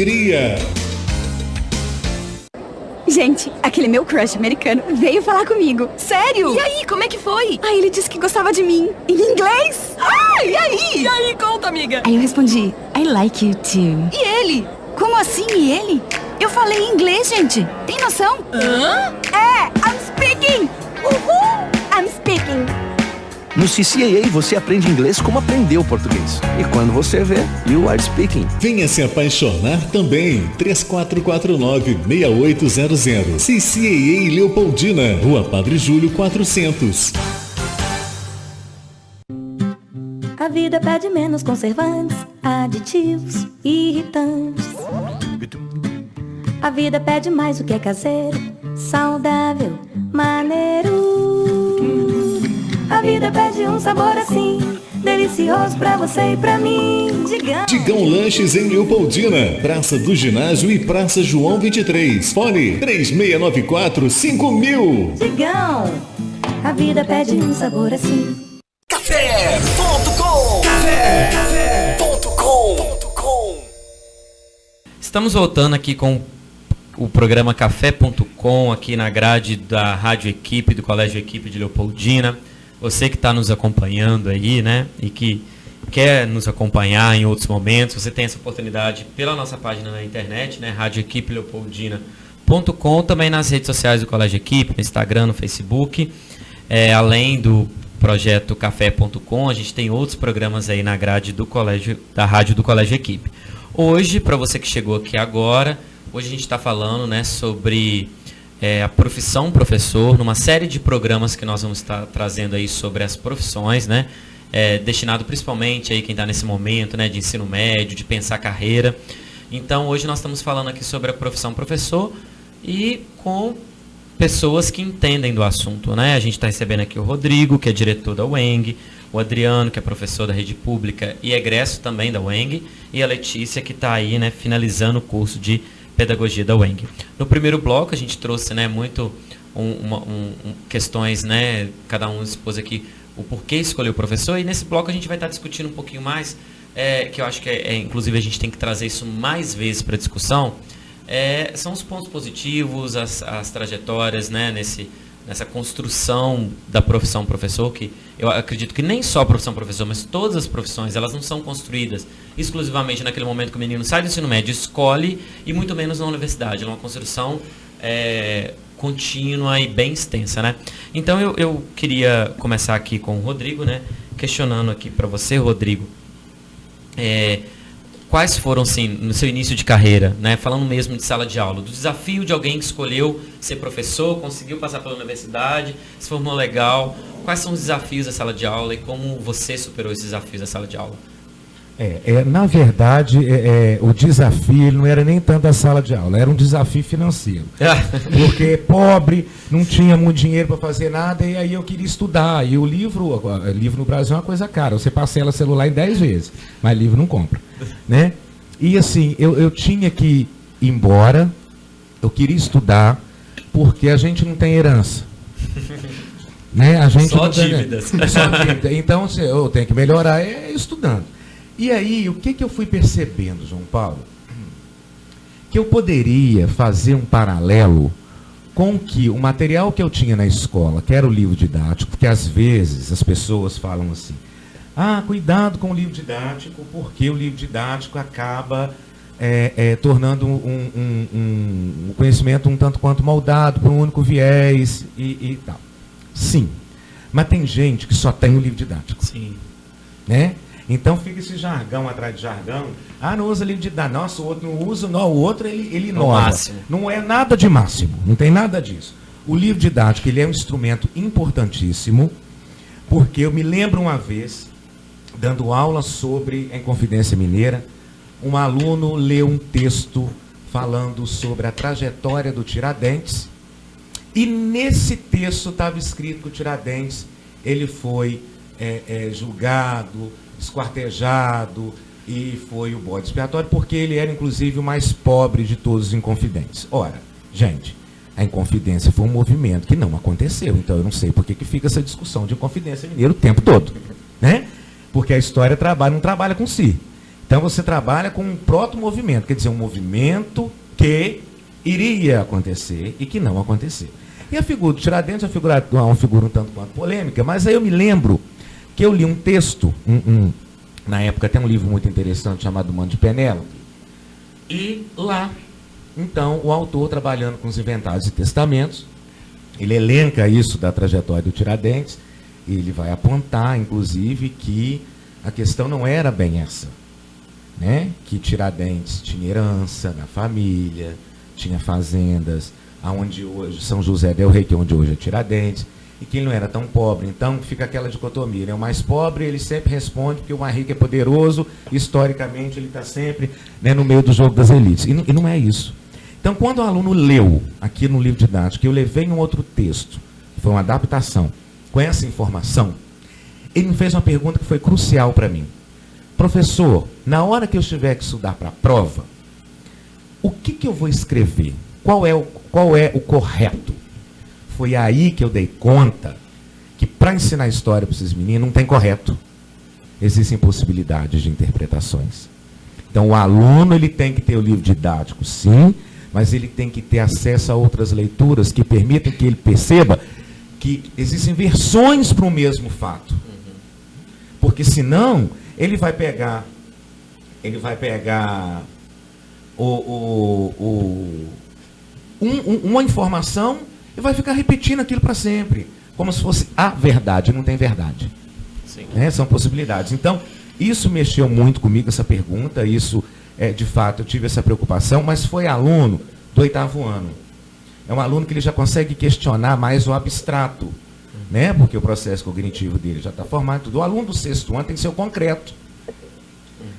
S7: Gente, aquele meu crush americano veio falar comigo. Sério? E aí, como é que foi? Aí ele disse que gostava de mim. Em inglês? Ah, e aí? E aí, conta, amiga. Aí eu respondi, I like you too. E ele? Como assim, e ele? Eu falei em inglês, gente. Tem noção? Hã? I'm speaking. Uhul! I'm speaking.
S8: No CCAA você aprende inglês como aprendeu português. E quando você vê, you are speaking.
S6: Venha se apaixonar também. 3449-6800. CCAA Leopoldina, Rua Padre Júlio 400.
S9: A vida pede menos conservantes, aditivos, irritantes. A vida pede mais o que é caseiro, saudável, maneiro. A vida pede um sabor assim, delicioso pra você e pra mim.
S6: Digão Lanches em Leopoldina, Praça do Ginásio e Praça João 23. Fone 3694-5000.
S9: Digão, a vida pede um sabor assim.
S1: Café.com. Café.com.
S2: Estamos voltando aqui com o programa Café.com, aqui na grade da Rádio Equipe, do Colégio Equipe de Leopoldina. Você que está nos acompanhando aí, né, e que quer nos acompanhar em outros momentos, você tem essa oportunidade pela nossa página na internet, né, radioequipeleopoldina.com, também nas redes sociais do Colégio Equipe, no Instagram, no Facebook, além do projeto Café.com, a gente tem outros programas aí na grade do colégio, da rádio do Colégio Equipe. Hoje, para você que chegou aqui agora, hoje a gente está falando, né, sobre a profissão professor, numa série de programas que nós vamos estar trazendo aí sobre as profissões, né? Destinado principalmente aí quem está nesse momento, né, de ensino médio, de pensar carreira. Então hoje nós estamos falando aqui sobre a profissão professor e com pessoas que entendem do assunto, né? A gente está recebendo aqui o Rodrigo, que é diretor da UENG, o Adriano, que é professor da rede pública e egresso também da UENG, e a Letícia, que está aí, né, finalizando o curso de pedagogia da UENG. No primeiro bloco a gente trouxe, né, muito questões, né, cada um expôs aqui o porquê escolher o professor, e nesse bloco a gente vai estar discutindo um pouquinho mais, que eu acho que inclusive a gente tem que trazer isso mais vezes para discussão, são os pontos positivos, as trajetórias, né, nessa construção da profissão professor, que eu acredito que nem só a profissão professor, mas todas as profissões, elas não são construídas exclusivamente naquele momento que o menino sai do ensino médio, escolhe, e muito menos na universidade. É uma construção contínua e bem extensa, né? Então eu queria começar aqui com o Rodrigo, né, questionando aqui para você, Rodrigo, quais foram, assim, no seu início de carreira, né, falando mesmo de sala de aula, do desafio de alguém que escolheu ser professor, conseguiu passar pela universidade, se formou legal, quais são os desafios da sala de aula e como você superou esses desafios da sala de aula?
S3: Na verdade, o desafio não era nem tanto a sala de aula, era um desafio financeiro. Porque pobre, não tinha muito dinheiro para fazer nada, e aí eu queria estudar. E o livro no Brasil é uma coisa cara, você parcela celular em 10 vezes, mas livro não compra. Né? E assim, eu tinha que ir embora, eu queria estudar, porque a gente não tem herança. Né? A gente
S2: Só dívidas.
S3: Só dívida. Então, eu tenho que melhorar estudando. E aí, o que eu fui percebendo, João Paulo? Que eu poderia fazer um paralelo com que o material que eu tinha na escola, que era o livro didático, porque às vezes as pessoas falam assim, cuidado com o livro didático, porque o livro didático acaba tornando um conhecimento um tanto quanto moldado por um único viés e tal. Sim, mas tem gente que só tem o livro didático.
S2: Sim.
S3: Né? Então fica esse jargão atrás de jargão. Não usa livro didático. Nossa, o outro não usa, não, o outro ele inova.
S2: Máximo.
S3: Não é nada de máximo, não tem nada disso. O livro didático ele é um instrumento importantíssimo, porque eu me lembro uma vez, dando aula sobre a Inconfidência Mineira, um aluno leu um texto falando sobre a trajetória do Tiradentes, e nesse texto estava escrito que o Tiradentes ele foi julgado, esquartejado e foi o bode expiatório, porque ele era inclusive o mais pobre de todos os inconfidentes. Ora, gente, a Inconfidência foi um movimento que não aconteceu, então eu não sei por que fica essa discussão de Inconfidência Mineira o tempo todo, né? Porque a história não trabalha com si. Então você trabalha com um proto-movimento, quer dizer, um movimento que iria acontecer e que não aconteceu. E a figura do Tiradentes é uma figura um tanto quanto polêmica, mas aí eu me lembro que eu li um texto, na época tem um livro muito interessante chamado Mano de Penélope, e lá, então, o autor trabalhando com os inventários e testamentos, ele elenca isso da trajetória do Tiradentes, e ele vai apontar, inclusive, que a questão não era bem essa, né? Que Tiradentes tinha herança na família, tinha fazendas, aonde hoje São José del Rei, que é onde hoje é Tiradentes, e que ele não era tão pobre. Então fica aquela dicotomia, né? O mais pobre ele sempre responde porque o mais rico é poderoso, historicamente ele está sempre, né, no meio do jogo das elites, e não é isso. Então quando o aluno leu aqui no livro didático, eu levei um outro texto, que foi uma adaptação, com essa informação, ele me fez uma pergunta que foi crucial para mim. Professor, na hora que eu tiver que estudar para a prova, o que eu vou escrever? Qual é o correto? Foi aí que eu dei conta que para ensinar história para esses meninos não tem correto. Existem possibilidades de interpretações. Então o aluno ele tem que ter o livro didático, sim, mas ele tem que ter acesso a outras leituras que permitam que ele perceba que existem versões para o mesmo fato. Porque senão ele vai pegar uma informação e vai ficar repetindo aquilo para sempre, como se fosse a verdade. Não tem verdade. Sim. Né? São possibilidades. Então, isso mexeu muito comigo, essa pergunta, isso, de fato, eu tive essa preocupação, mas foi aluno do 8º ano. É um aluno que ele já consegue questionar mais o abstrato, né? Porque o processo cognitivo dele já está formado. O aluno do 6º ano tem que ser o concreto.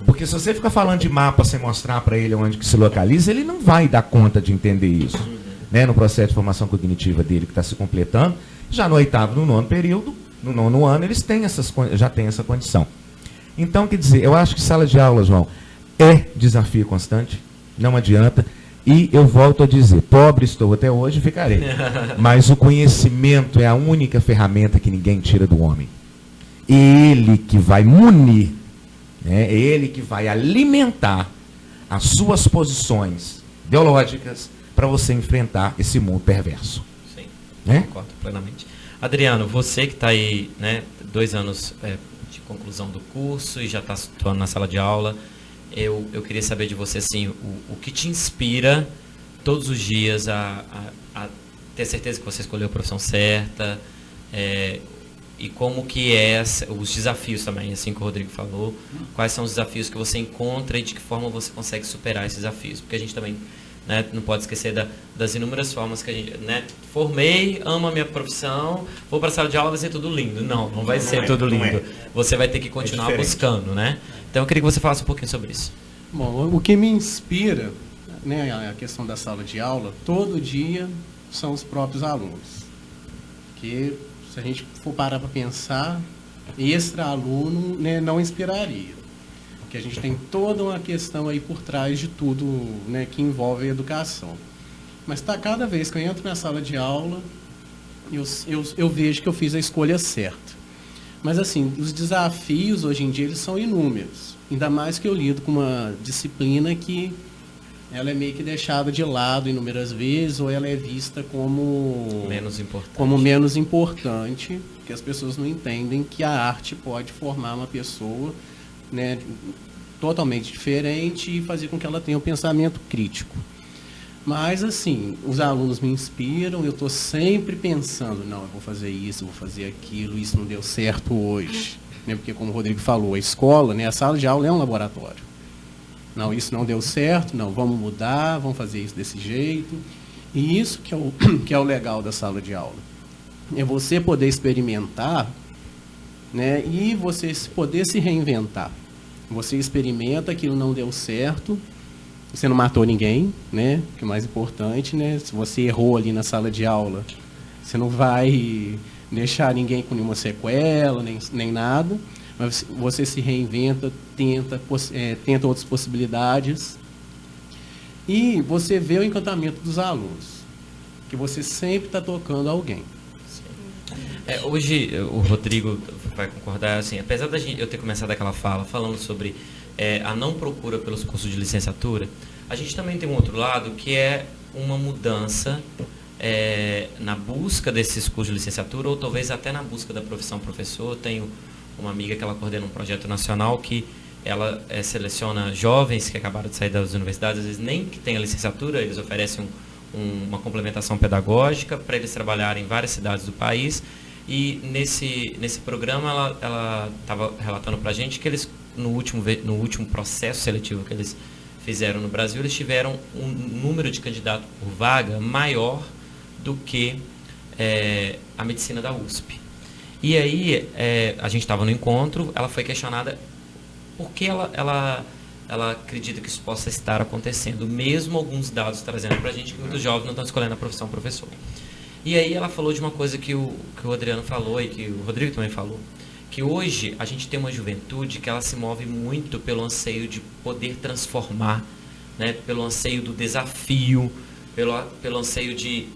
S3: Porque se você ficar falando de mapa sem mostrar para ele onde que se localiza, ele não vai dar conta de entender isso. Né, no processo de formação cognitiva dele que está se completando, já no 8º, no 9º período, no 9º ano, eles já têm essa condição. Então, quer dizer, eu acho que sala de aula, João, é desafio constante, não adianta, e eu volto a dizer, pobre estou até hoje, ficarei, mas o conhecimento é a única ferramenta que ninguém tira do homem. Ele que vai munir, né, é ele que vai alimentar as suas posições ideológicas, para você enfrentar esse mundo perverso.
S2: Sim,
S3: né?
S2: Concordo plenamente. Adriano, você que está aí, né, 2 anos de conclusão do curso e já está atuando na sala de aula, eu queria saber de você assim, o que te inspira todos os dias a ter certeza que você escolheu a profissão certa, e como que os desafios também, assim que o Rodrigo falou, quais são os desafios que você encontra e de que forma você consegue superar esses desafios, porque a gente também né? Não pode esquecer das inúmeras formas que a gente, né? Formei, amo a minha profissão, vou para a sala de aula, vai ser tudo lindo. Não vai ser tudo lindo. Você vai ter que continuar buscando, né? Então eu queria que você falasse um pouquinho sobre isso.
S4: Bom, o que me inspira, né, a questão da sala de aula, todo dia são os próprios alunos. Que se a gente for parar para pensar, extra-aluno, né, não inspiraria. Porque a gente tem toda uma questão aí por trás de tudo, né, que envolve a educação. Mas cada vez que eu entro na sala de aula, eu vejo que eu fiz a escolha certa. Mas assim, os desafios hoje em dia eles são inúmeros. Ainda mais que eu lido com uma disciplina que ela é meio que deixada de lado inúmeras vezes, ou ela é vista como menos importante, porque as pessoas não entendem que a arte pode formar uma pessoa, né, totalmente diferente e fazer com que ela tenha um pensamento crítico. Mas, assim, os alunos me inspiram, eu estou sempre pensando, não, eu vou fazer isso, eu vou fazer aquilo, isso não deu certo hoje. Né? Porque, como o Rodrigo falou, a escola, né, a sala de aula é um laboratório. Não, isso não deu certo, não, vamos mudar, vamos fazer isso desse jeito. E isso que é o legal da sala de aula. É você poder experimentar, né, e você poder se reinventar. Você experimenta, aquilo não deu certo, você não matou ninguém, né? Que é o mais importante, né? Se você errou ali na sala de aula, você não vai deixar ninguém com nenhuma sequela, nem nada. Mas você se reinventa, tenta outras possibilidades. E você vê o encantamento dos alunos, que você sempre está tocando alguém.
S2: Hoje, o Rodrigo vai concordar, assim, apesar eu ter começado aquela fala falando sobre a não procura pelos cursos de licenciatura, a gente também tem um outro lado que é uma mudança na busca desses cursos de licenciatura, ou talvez até na busca da profissão professor. Eu tenho uma amiga que ela coordena um projeto nacional que ela seleciona jovens que acabaram de sair das universidades, às vezes nem que tenha licenciatura, eles oferecem uma complementação pedagógica para eles trabalharem em várias cidades do país. E nesse programa ela estava relatando para a gente que eles, no último processo seletivo que eles fizeram no Brasil, eles tiveram um número de candidatos por vaga maior do que a medicina da USP. E aí a gente estava no encontro, ela foi questionada por que ela acredita que isso possa estar acontecendo, mesmo alguns dados trazendo para a gente que muitos jovens não estão escolhendo a profissão professor. E aí ela falou de uma coisa que o Adriano falou e que o Rodrigo também falou, que hoje a gente tem uma juventude que ela se move muito pelo anseio de poder transformar, né, pelo anseio do desafio, pelo anseio de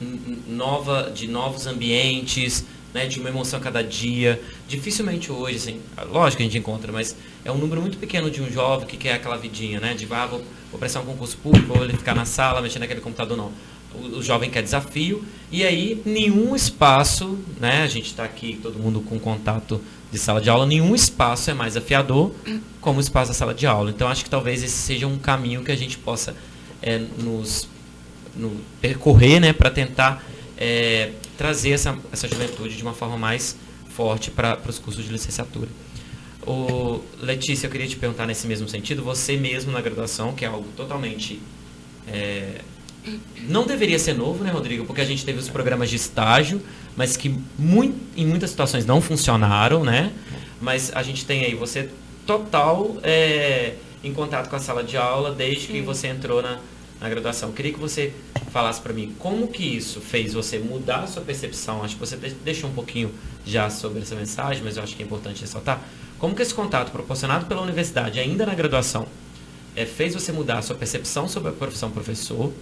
S2: novos ambientes, né, de uma emoção a cada dia. Dificilmente hoje, assim, lógico que a gente encontra, mas é um número muito pequeno de um jovem que quer aquela vidinha, né, de vou prestar um concurso público, ou ele ficar na sala mexendo naquele computador, não. O jovem quer desafio, e aí nenhum espaço, né, a gente está aqui, todo mundo com contato de sala de aula, nenhum espaço é mais afiador como o espaço da sala de aula. Então acho que talvez esse seja um caminho que a gente possa percorrer, né, para tentar trazer essa juventude de uma forma mais forte para os cursos de licenciatura. Letícia, eu queria te perguntar nesse mesmo sentido, você mesmo na graduação, que é algo totalmente... não deveria ser novo, né, Rodrigo? Porque a gente teve os programas de estágio, mas que em muitas situações não funcionaram, né? Mas a gente tem aí você total em contato com a sala de aula desde que você entrou na graduação. Eu queria que você falasse para mim como que isso fez você mudar a sua percepção. Acho que você deixou um pouquinho já sobre essa mensagem, mas eu acho que é importante ressaltar. Como que esse contato proporcionado pela universidade, ainda na graduação, fez você mudar a sua percepção sobre a profissão professor?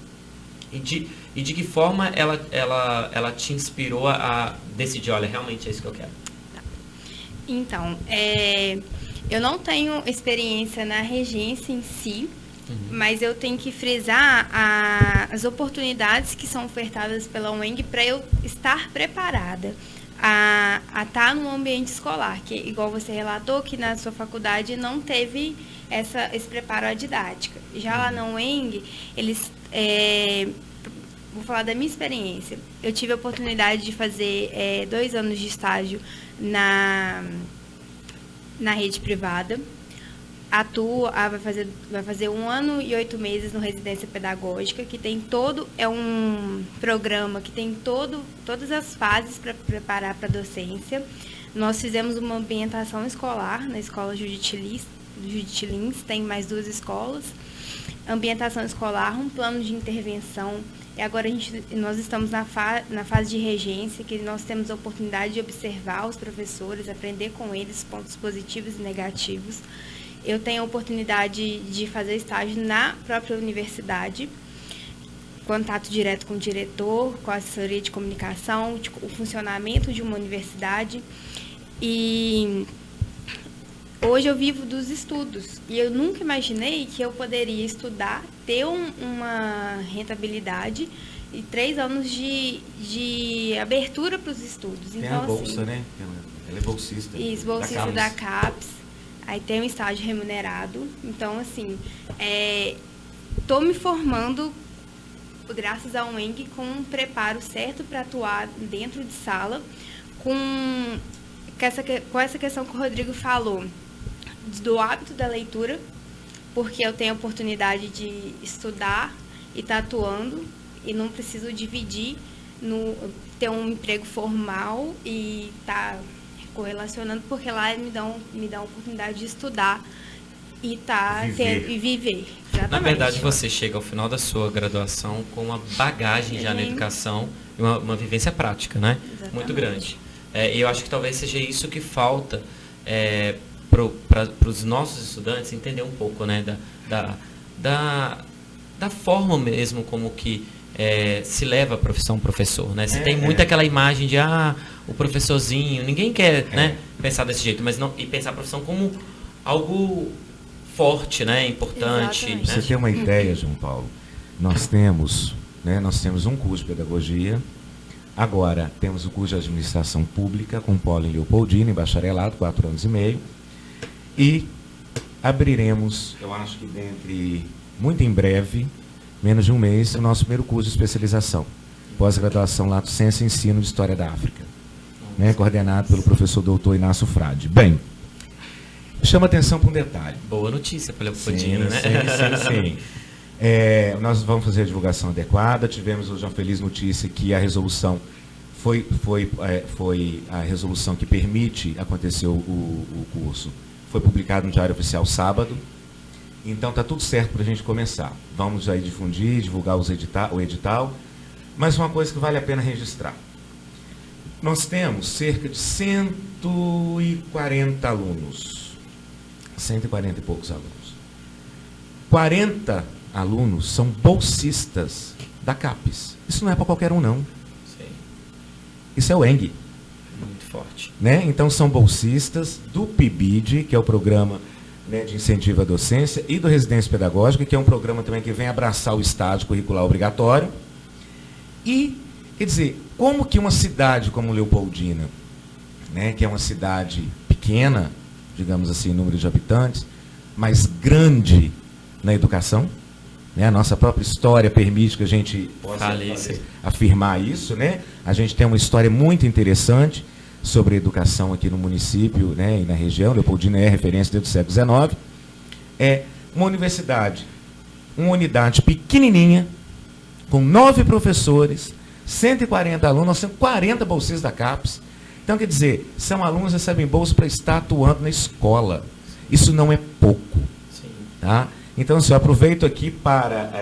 S2: E de que forma ela te inspirou a decidir, olha, realmente é isso que eu quero?
S5: Então, eu não tenho experiência na regência em si, mas eu tenho que frisar as oportunidades que são ofertadas pela UENG para eu estar preparada a estar no ambiente escolar, que igual você relatou que na sua faculdade não teve esse preparo à didática. Já lá na UENG, eles... vou falar da minha experiência. Eu tive a oportunidade de fazer 2 anos de estágio na rede privada. vai fazer 1 ano e 8 meses no Residência Pedagógica, que tem é um programa que tem todas as fases para preparar para a docência. Nós fizemos uma ambientação escolar na escola Judite Lins, tem mais 2 escolas. Ambientação escolar, um plano de intervenção. E agora nós estamos na fase de regência, que nós temos a oportunidade de observar os professores, aprender com eles pontos positivos e negativos. Eu tenho a oportunidade de fazer estágio na própria universidade, contato direto com o diretor, com a assessoria de comunicação, o funcionamento de uma universidade. E hoje eu vivo dos estudos. E eu nunca imaginei que eu poderia estudar, ter uma rentabilidade e 3 anos de abertura para os estudos.
S3: Tem
S5: então,
S3: a bolsa,
S5: assim,
S3: né? Ela é bolsista.
S5: Isso, bolsista da CAPES. Aí tem um estágio remunerado. Então, assim, estou me formando, graças ao ENG, com um preparo certo para atuar dentro de sala, com essa questão que o Rodrigo falou, do hábito da leitura, porque eu tenho a oportunidade de estudar e estar atuando, e não preciso dividir, ter um emprego formal e estar correlacionando, porque lá me dão a oportunidade de estudar e viver. Exatamente.
S2: Na verdade, você chega ao final da sua graduação com uma bagagem já na educação e uma vivência prática, né?
S5: Exatamente.
S2: Muito grande. E eu acho que talvez seja isso que falta para os nossos estudantes entender um pouco, né? Da forma mesmo como que se leva a profissão professor, né? Você tem muito aquela imagem de o professorzinho, ninguém quer né, pensar desse jeito, mas não, e pensar a profissão como algo forte, né, importante. Né?
S3: Você tem uma ideia, João Paulo? Nós temos um curso de pedagogia, agora temos o curso de administração pública com polo em Leopoldina, em bacharelado, 4 anos e meio, e abriremos, eu acho que muito em breve, menos de um mês, o nosso primeiro curso de especialização, pós-graduação Lato Sensu em Ensino de História da África, né, coordenado pelo professor doutor Inácio Frade. Bem, chama atenção para um detalhe.
S2: Boa notícia para Leopoldina, né?
S3: Sim. Nós vamos fazer a divulgação adequada. Tivemos hoje uma feliz notícia que a resolução foi a resolução que permite acontecer o curso. Foi publicado no Diário Oficial sábado. Então está tudo certo para a gente começar. Vamos aí difundir, divulgar o edital. Mas uma coisa que vale a pena registrar. Nós temos cerca de 140 alunos. 140 e poucos alunos. 40 alunos são bolsistas da CAPES. Isso não é para qualquer um, não.
S2: Sim.
S3: Isso é o ENG.
S2: Muito forte.
S3: Né? Então são bolsistas do PIBID, que é o programa, né, de incentivo à docência, e do Residência Pedagógica, que é um programa também que vem abraçar o estágio curricular obrigatório. E, quer dizer, como que uma cidade como Leopoldina, né, que é uma cidade pequena, digamos assim, em número de habitantes, mas grande na educação, né, a nossa própria história permite que a gente possa afirmar isso, né? A gente tem uma história muito interessante sobre a educação aqui no município, né, e na região. Leopoldina é referência desde o século XIX. É uma universidade, uma unidade pequenininha, com 9 professores, 140 alunos, nós temos 40 bolsistas da CAPES. Então, quer dizer, são alunos que recebem bolsa para estar atuando na escola. Isso não é pouco.
S2: Sim.
S3: Tá? Então, assim, eu aproveito aqui para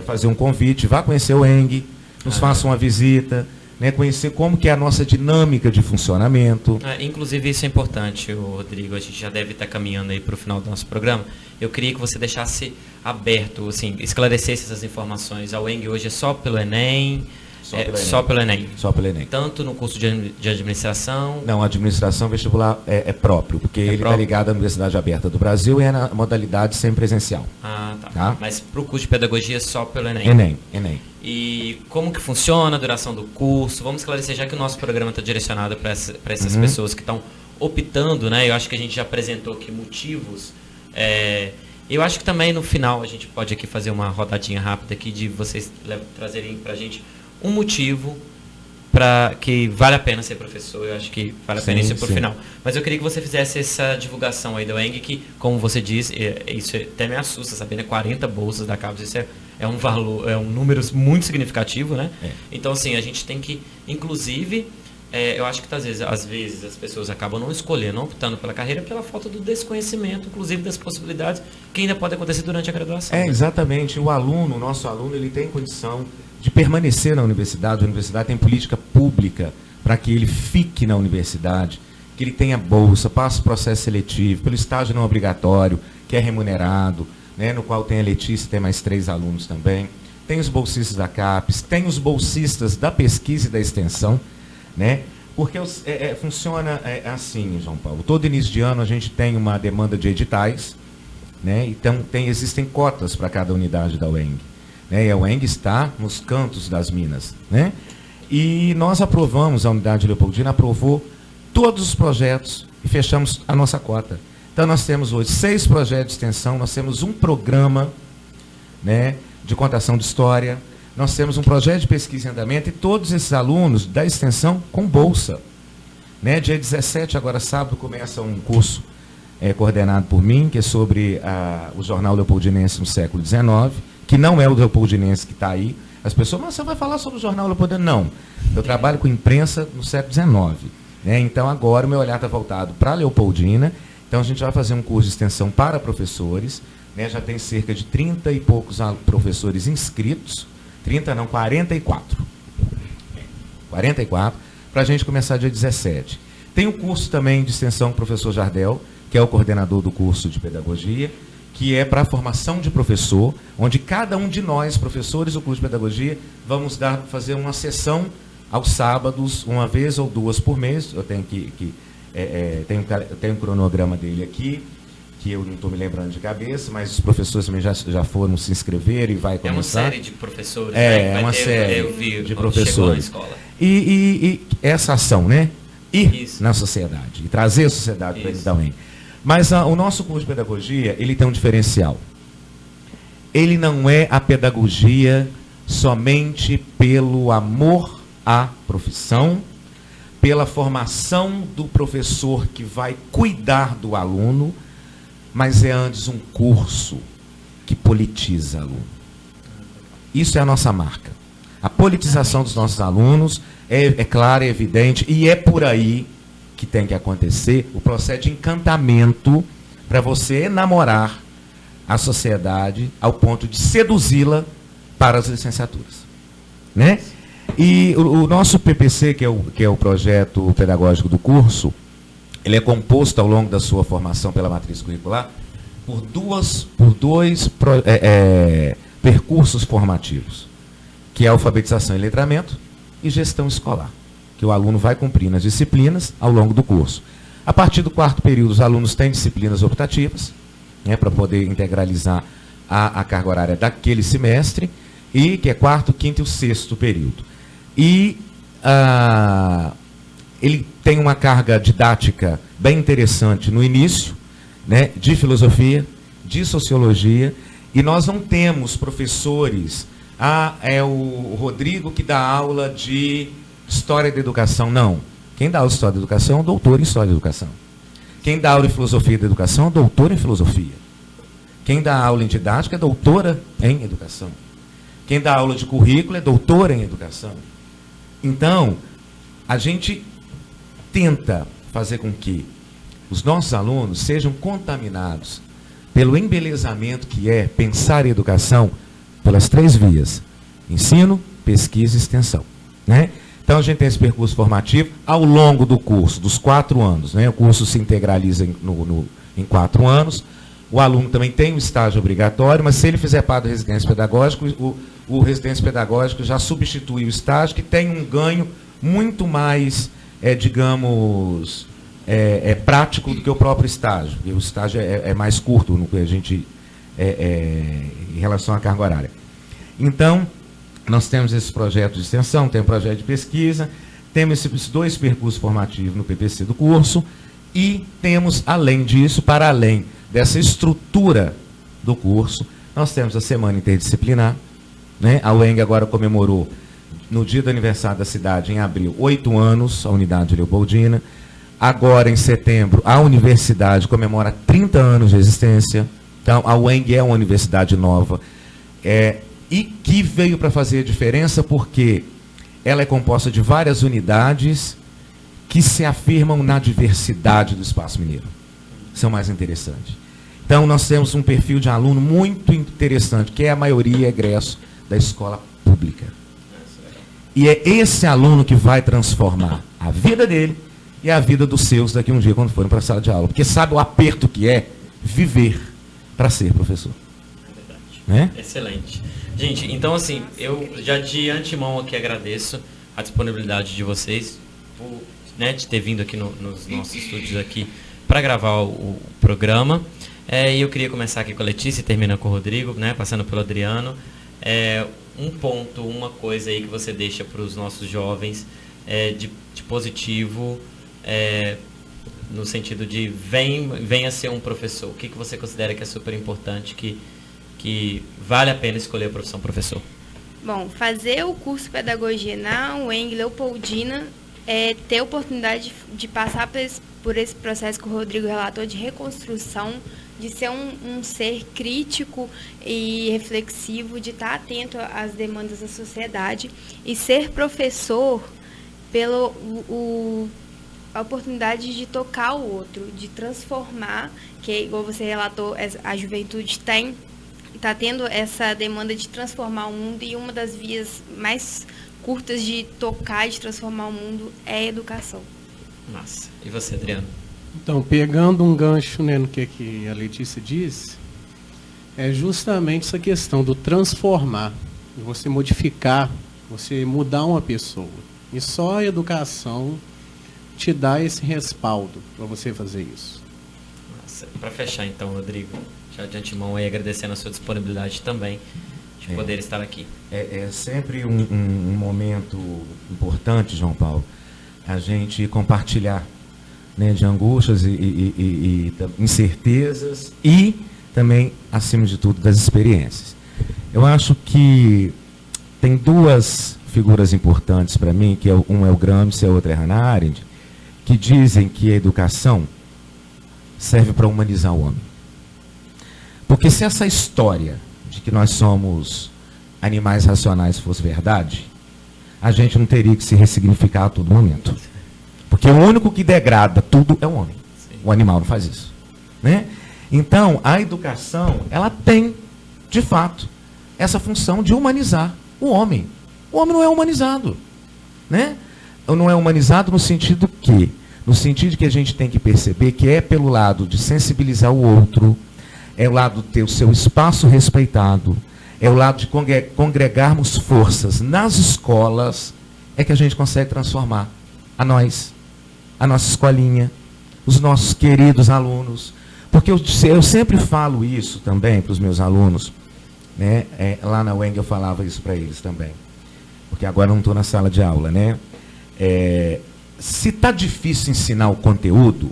S3: fazer um convite. Vá conhecer o ENG, nos faça uma visita, né, conhecer como que é a nossa dinâmica de funcionamento.
S2: Inclusive, isso é importante, Rodrigo. A gente já deve estar caminhando aí para o final do nosso programa. Eu queria que você deixasse aberto, assim, esclarecesse essas informações. A UENG hoje é só pelo Enem? Só pelo Enem.
S3: Só pelo Enem.
S2: Tanto no curso de administração?
S3: Não, a administração vestibular é próprio, porque ele está ligado à Universidade Aberta do Brasil e é na modalidade semipresencial.
S2: Tá. Mas para o curso de pedagogia só pelo Enem?
S3: Enem.
S2: E como que funciona a duração do curso? Vamos esclarecer, já que o nosso programa está direcionado para essas pessoas que estão optando, né? Eu acho que a gente já apresentou aqui motivos. Eu acho que também no final a gente pode aqui fazer uma rodadinha rápida aqui de vocês trazerem para a gente um motivo que vale a pena ser professor, eu acho que vale a pena isso por final. Mas eu queria que você fizesse essa divulgação aí da UENG, que, como você diz, isso até me assusta, sabendo, 40 bolsas da CAPES, isso é um valor, é um número muito significativo, né? Então, assim, a gente tem que, inclusive, eu acho que às vezes as pessoas acabam não escolhendo, não optando pela carreira pela falta do desconhecimento, inclusive das possibilidades que ainda podem acontecer durante a graduação.
S3: Exatamente. O nosso aluno, ele tem condição de permanecer na universidade. A universidade tem política pública para que ele fique na universidade, que ele tenha bolsa, passe o processo seletivo, pelo estágio não obrigatório, que é remunerado, né, no qual tem a Letícia, tem mais 3 alunos também. Tem os bolsistas da CAPES, tem os bolsistas da pesquisa e da extensão, né? Porque funciona assim, João Paulo. Todo início de ano a gente tem uma demanda de editais, né? Então existem cotas para cada unidade da UENG. Né? E a UENG está nos cantos das minas, né? E nós aprovamos, a unidade Leopoldina aprovou todos os projetos e fechamos a nossa cota. Então nós temos hoje 6 projetos de extensão, nós temos um programa, né, de contação de história, nós temos um projeto de pesquisa em andamento e todos esses alunos da extensão com bolsa. Né? Dia 17, agora sábado, começa um curso coordenado por mim, que é sobre o jornal Leopoldinense no século XIX, que não é o Leopoldinense que está aí. As pessoas, mas você vai falar sobre o jornal Leopoldinense? Não. Eu trabalho com imprensa no século XIX. Né? Então, agora, o meu olhar está voltado para a Leopoldina. Então, a gente vai fazer um curso de extensão para professores. Né? Já tem cerca de 30 e poucos professores inscritos. 30 não, 44. 44, para a gente começar dia 17. Tem o curso também de extensão com o professor Jardel, que é o coordenador do curso de pedagogia, que é para a formação de professor, onde cada um de nós, professores do curso de pedagogia, vamos fazer uma sessão aos sábados, uma vez ou 2 por mês. Eu tenho tenho um cronograma dele aqui, que eu não estou me lembrando de cabeça, mas os professores também já foram se inscrever e vai começar.
S2: É uma série de professores.
S3: É uma série de professores. E essa ação, né? Ir na sociedade, e trazer a sociedade para ele também. Mas o nosso curso de pedagogia, ele tem um diferencial. Ele não é a pedagogia somente pelo amor à profissão, pela formação do professor que vai cuidar do aluno, mas é antes um curso que politiza aluno. Isso é a nossa marca. A politização dos nossos alunos é clara, é evidente, e é por aí que tem que acontecer o processo de encantamento para você enamorar a sociedade ao ponto de seduzi-la para as licenciaturas. Né? E o nosso PPC, que é o projeto pedagógico do curso, ele é composto ao longo da sua formação pela matriz curricular por dois percursos formativos, que é alfabetização e letramento e gestão escolar, que o aluno vai cumprir nas disciplinas ao longo do curso. A partir do 4º período, os alunos têm disciplinas optativas, né, para poder integralizar a carga horária daquele semestre, e que é 4º, 5º e o 6º período. E ele tem uma carga didática bem interessante no início, né, de filosofia, de sociologia, e nós não temos professores, é o Rodrigo que dá aula de História da Educação. Não. Quem dá aula de História da Educação é um doutor em História da Educação. Quem dá aula em Filosofia da Educação é um doutor em Filosofia. Quem dá aula em Didática é doutora em Educação. Quem dá aula de currículo é doutora em Educação. Então, a gente tenta fazer com que os nossos alunos sejam contaminados pelo embelezamento que é pensar em educação pelas 3 vias: ensino, pesquisa e extensão. Né? Então, a gente tem esse percurso formativo ao longo do curso, dos 4 anos. Né? O curso se integraliza em 4 anos. O aluno também tem um estágio obrigatório, mas se ele fizer parte do residência pedagógico, o residência pedagógico já substitui o estágio, que tem um ganho muito mais, digamos, prático do que o próprio estágio. Porque o estágio é mais curto no que a gente, em relação à carga horária. Então, nós temos esses projetos de extensão, tem um projeto de pesquisa, temos esses 2 percursos formativos no PPC do curso, e temos, além disso, para além dessa estrutura do curso, nós temos a semana interdisciplinar. Né? A UENG agora comemorou no dia do aniversário da cidade, em abril, 8 anos, a unidade Leopoldina. Agora, em setembro, a universidade comemora 30 anos de existência. Então, a UENG é uma universidade nova. E que veio para fazer a diferença porque ela é composta de várias unidades que se afirmam na diversidade do espaço mineiro. Isso é o mais interessante. Então, nós temos um perfil de aluno muito interessante, que é a maioria egresso da escola pública. E é esse aluno que vai transformar a vida dele e a vida dos seus daqui um dia, quando forem para a sala de aula. Porque sabe o aperto que é viver para ser professor.
S2: É verdade. Né? Excelente. Gente, então assim, eu já de antemão aqui agradeço a disponibilidade de vocês, por, né, de ter vindo aqui nos nossos estúdios aqui para gravar o programa. E eu queria começar aqui com a Letícia e terminar com o Rodrigo, né, passando pelo Adriano. Um ponto, uma coisa aí que você deixa para os nossos jovens de positivo, no sentido de venha ser um professor. O que você considera que é super importante, que vale a pena escolher a profissão professor?
S5: Bom, fazer o curso de pedagogia na UENG Leopoldina é ter a oportunidade de passar por esse processo que o Rodrigo relatou de reconstrução, de ser um ser crítico e reflexivo, de estar atento às demandas da sociedade, e ser professor a oportunidade de tocar o outro, de transformar, que igual você relatou, a juventude está tendo essa demanda de transformar o mundo, e uma das vias mais curtas de tocar e de transformar o mundo é a educação.
S2: Massa. E você, Adriano?
S4: Então, pegando um gancho, né, no que a Letícia disse, é justamente essa questão do transformar, de você modificar, você mudar uma pessoa. E só a educação te dá esse respaldo para você fazer isso.
S2: Para fechar então, Rodrigo, já de antemão aí agradecendo a sua disponibilidade também de poder estar aqui.
S3: É sempre um momento importante, João Paulo, a gente compartilhar, né, de angústias e incertezas e também, acima de tudo, das experiências. Eu acho que tem duas figuras importantes para mim, que um é o Gramsci e a outra é a Hannah Arendt, que dizem que a educação serve para humanizar o homem. Porque se essa história de que nós somos animais racionais fosse verdade, a gente não teria que se ressignificar a todo momento. Porque o único que degrada tudo é o homem. Sim. O animal não faz isso. Né? Então, a educação, ela tem, de fato, essa função de humanizar o homem. O homem não é humanizado. Né? Não é humanizado no sentido que a gente tem que perceber que é pelo lado de sensibilizar o outro, é o lado de ter o seu espaço respeitado, é o lado de congregarmos forças nas escolas, é que a gente consegue transformar a nossa escolinha, os nossos queridos alunos. Porque eu sempre falo isso também para os meus alunos, né? Lá na UENG eu falava isso para eles também, porque agora eu não estou na sala de aula, né? Se está difícil ensinar o conteúdo,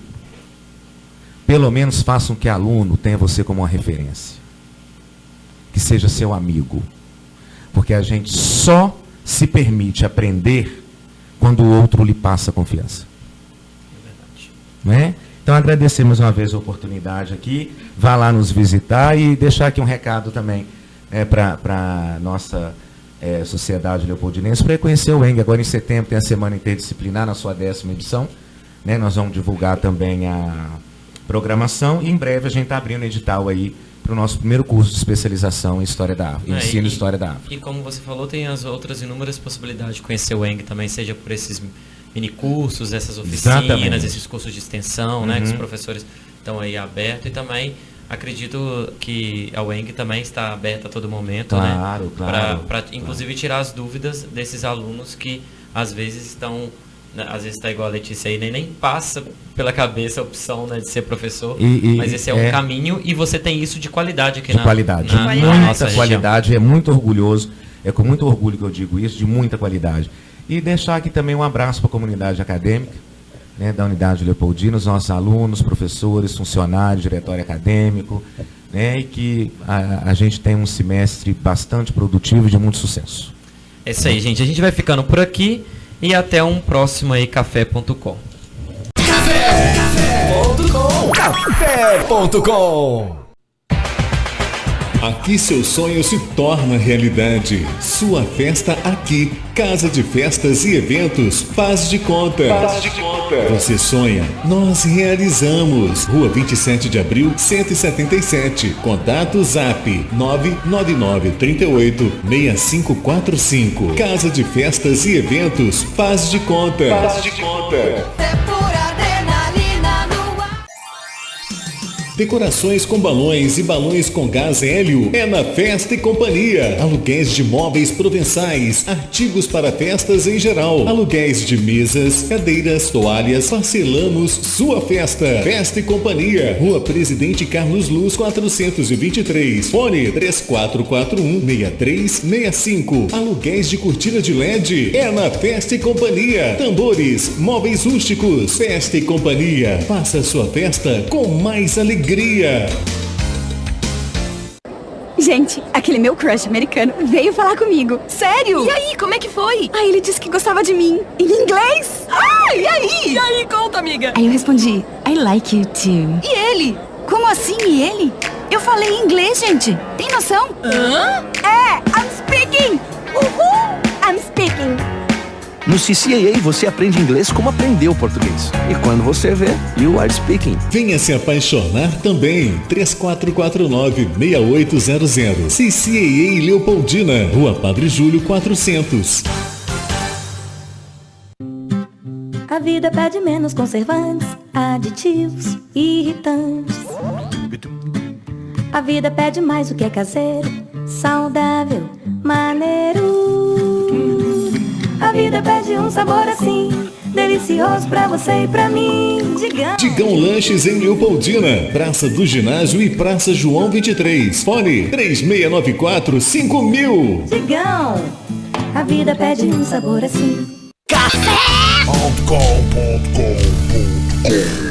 S3: pelo menos façam que o aluno tenha você como uma referência. Que seja seu amigo. Porque a gente só se permite aprender quando o outro lhe passa confiança. É verdade. Né? Então, agradecer mais uma vez a oportunidade aqui. Vá lá nos visitar e deixar aqui um recado também para a nossa Sociedade Leopoldinense, para conhecer o UENG. Agora em setembro tem a Semana Interdisciplinar, na sua 10ª edição. Né? Nós vamos divulgar também a programação e em breve a gente está abrindo edital aí para o nosso primeiro curso de especialização em História da África, ensino História da África.
S2: E como você falou, tem as outras inúmeras possibilidades de conhecer o UENG também, seja por esses minicursos, essas oficinas, exatamente, esses cursos de extensão, né, que os professores estão aí abertos, e também acredito que a UENG também está aberta a todo momento,
S3: claro,
S2: né,
S3: claro,
S2: para inclusive tirar as dúvidas desses alunos que às vezes estão, às vezes está igual a Letícia aí, nem passa pela cabeça a opção, né, de ser professor, mas esse é um caminho, e você tem isso de qualidade aqui
S3: na qualidade. Muita qualidade, é muito orgulhoso, é com muito orgulho que eu digo isso, de muita qualidade. E deixar aqui também um abraço para a comunidade acadêmica, né, da Unidade Leopoldina, os nossos alunos, professores, funcionários, diretório acadêmico, né, e que a gente tem um semestre bastante produtivo e de muito sucesso.
S2: É isso aí, gente. A gente vai ficando por aqui e até um próximo aí, café.com.
S1: Café.com.
S6: Aqui seu sonho se torna realidade. Sua festa aqui. Casa de Festas e Eventos Faz de Conta. Você sonha, nós realizamos. Rua 27 de Abril, 177. Contato Zap 999386545. Casa de Festas e Eventos Faz de Conta. Decorações com balões e balões com gás hélio é na Festa e Companhia. Aluguéis de móveis provençais, artigos para festas em geral, aluguéis de mesas, cadeiras, toalhas, parcelamos sua festa. Festa e Companhia, Rua Presidente Carlos Luz 423, fone 3441-6365. Aluguéis de cortina de LED é na Festa e Companhia. Tambores, móveis rústicos, Festa e Companhia. Faça sua festa com mais alegria.
S7: Gente, aquele meu crush americano veio falar comigo. Sério? E aí, como é que foi? Aí ele disse que gostava de mim. Em inglês? E aí? E aí, conta, amiga. Aí eu respondi, I like you too. E ele? Como assim, e ele? Eu falei em inglês, gente. Tem noção? I'm speaking. Uhul! I'm speaking.
S8: No CCAA você aprende inglês como aprendeu português. E quando você vê, you are speaking.
S6: Venha se apaixonar também. 3449-6800. CCAA Leopoldina, Rua Padre Júlio 400.
S9: A vida pede menos conservantes, aditivos, irritantes. A vida pede mais o que é caseiro, saudável, maneiro. A vida pede um sabor assim, delicioso pra você e pra mim.
S6: Digão Lanches em Leopoldina, Praça do Ginásio e Praça João 23. Fone 3694-5000.
S9: Digão, a vida pede um sabor assim.
S1: Café.com.br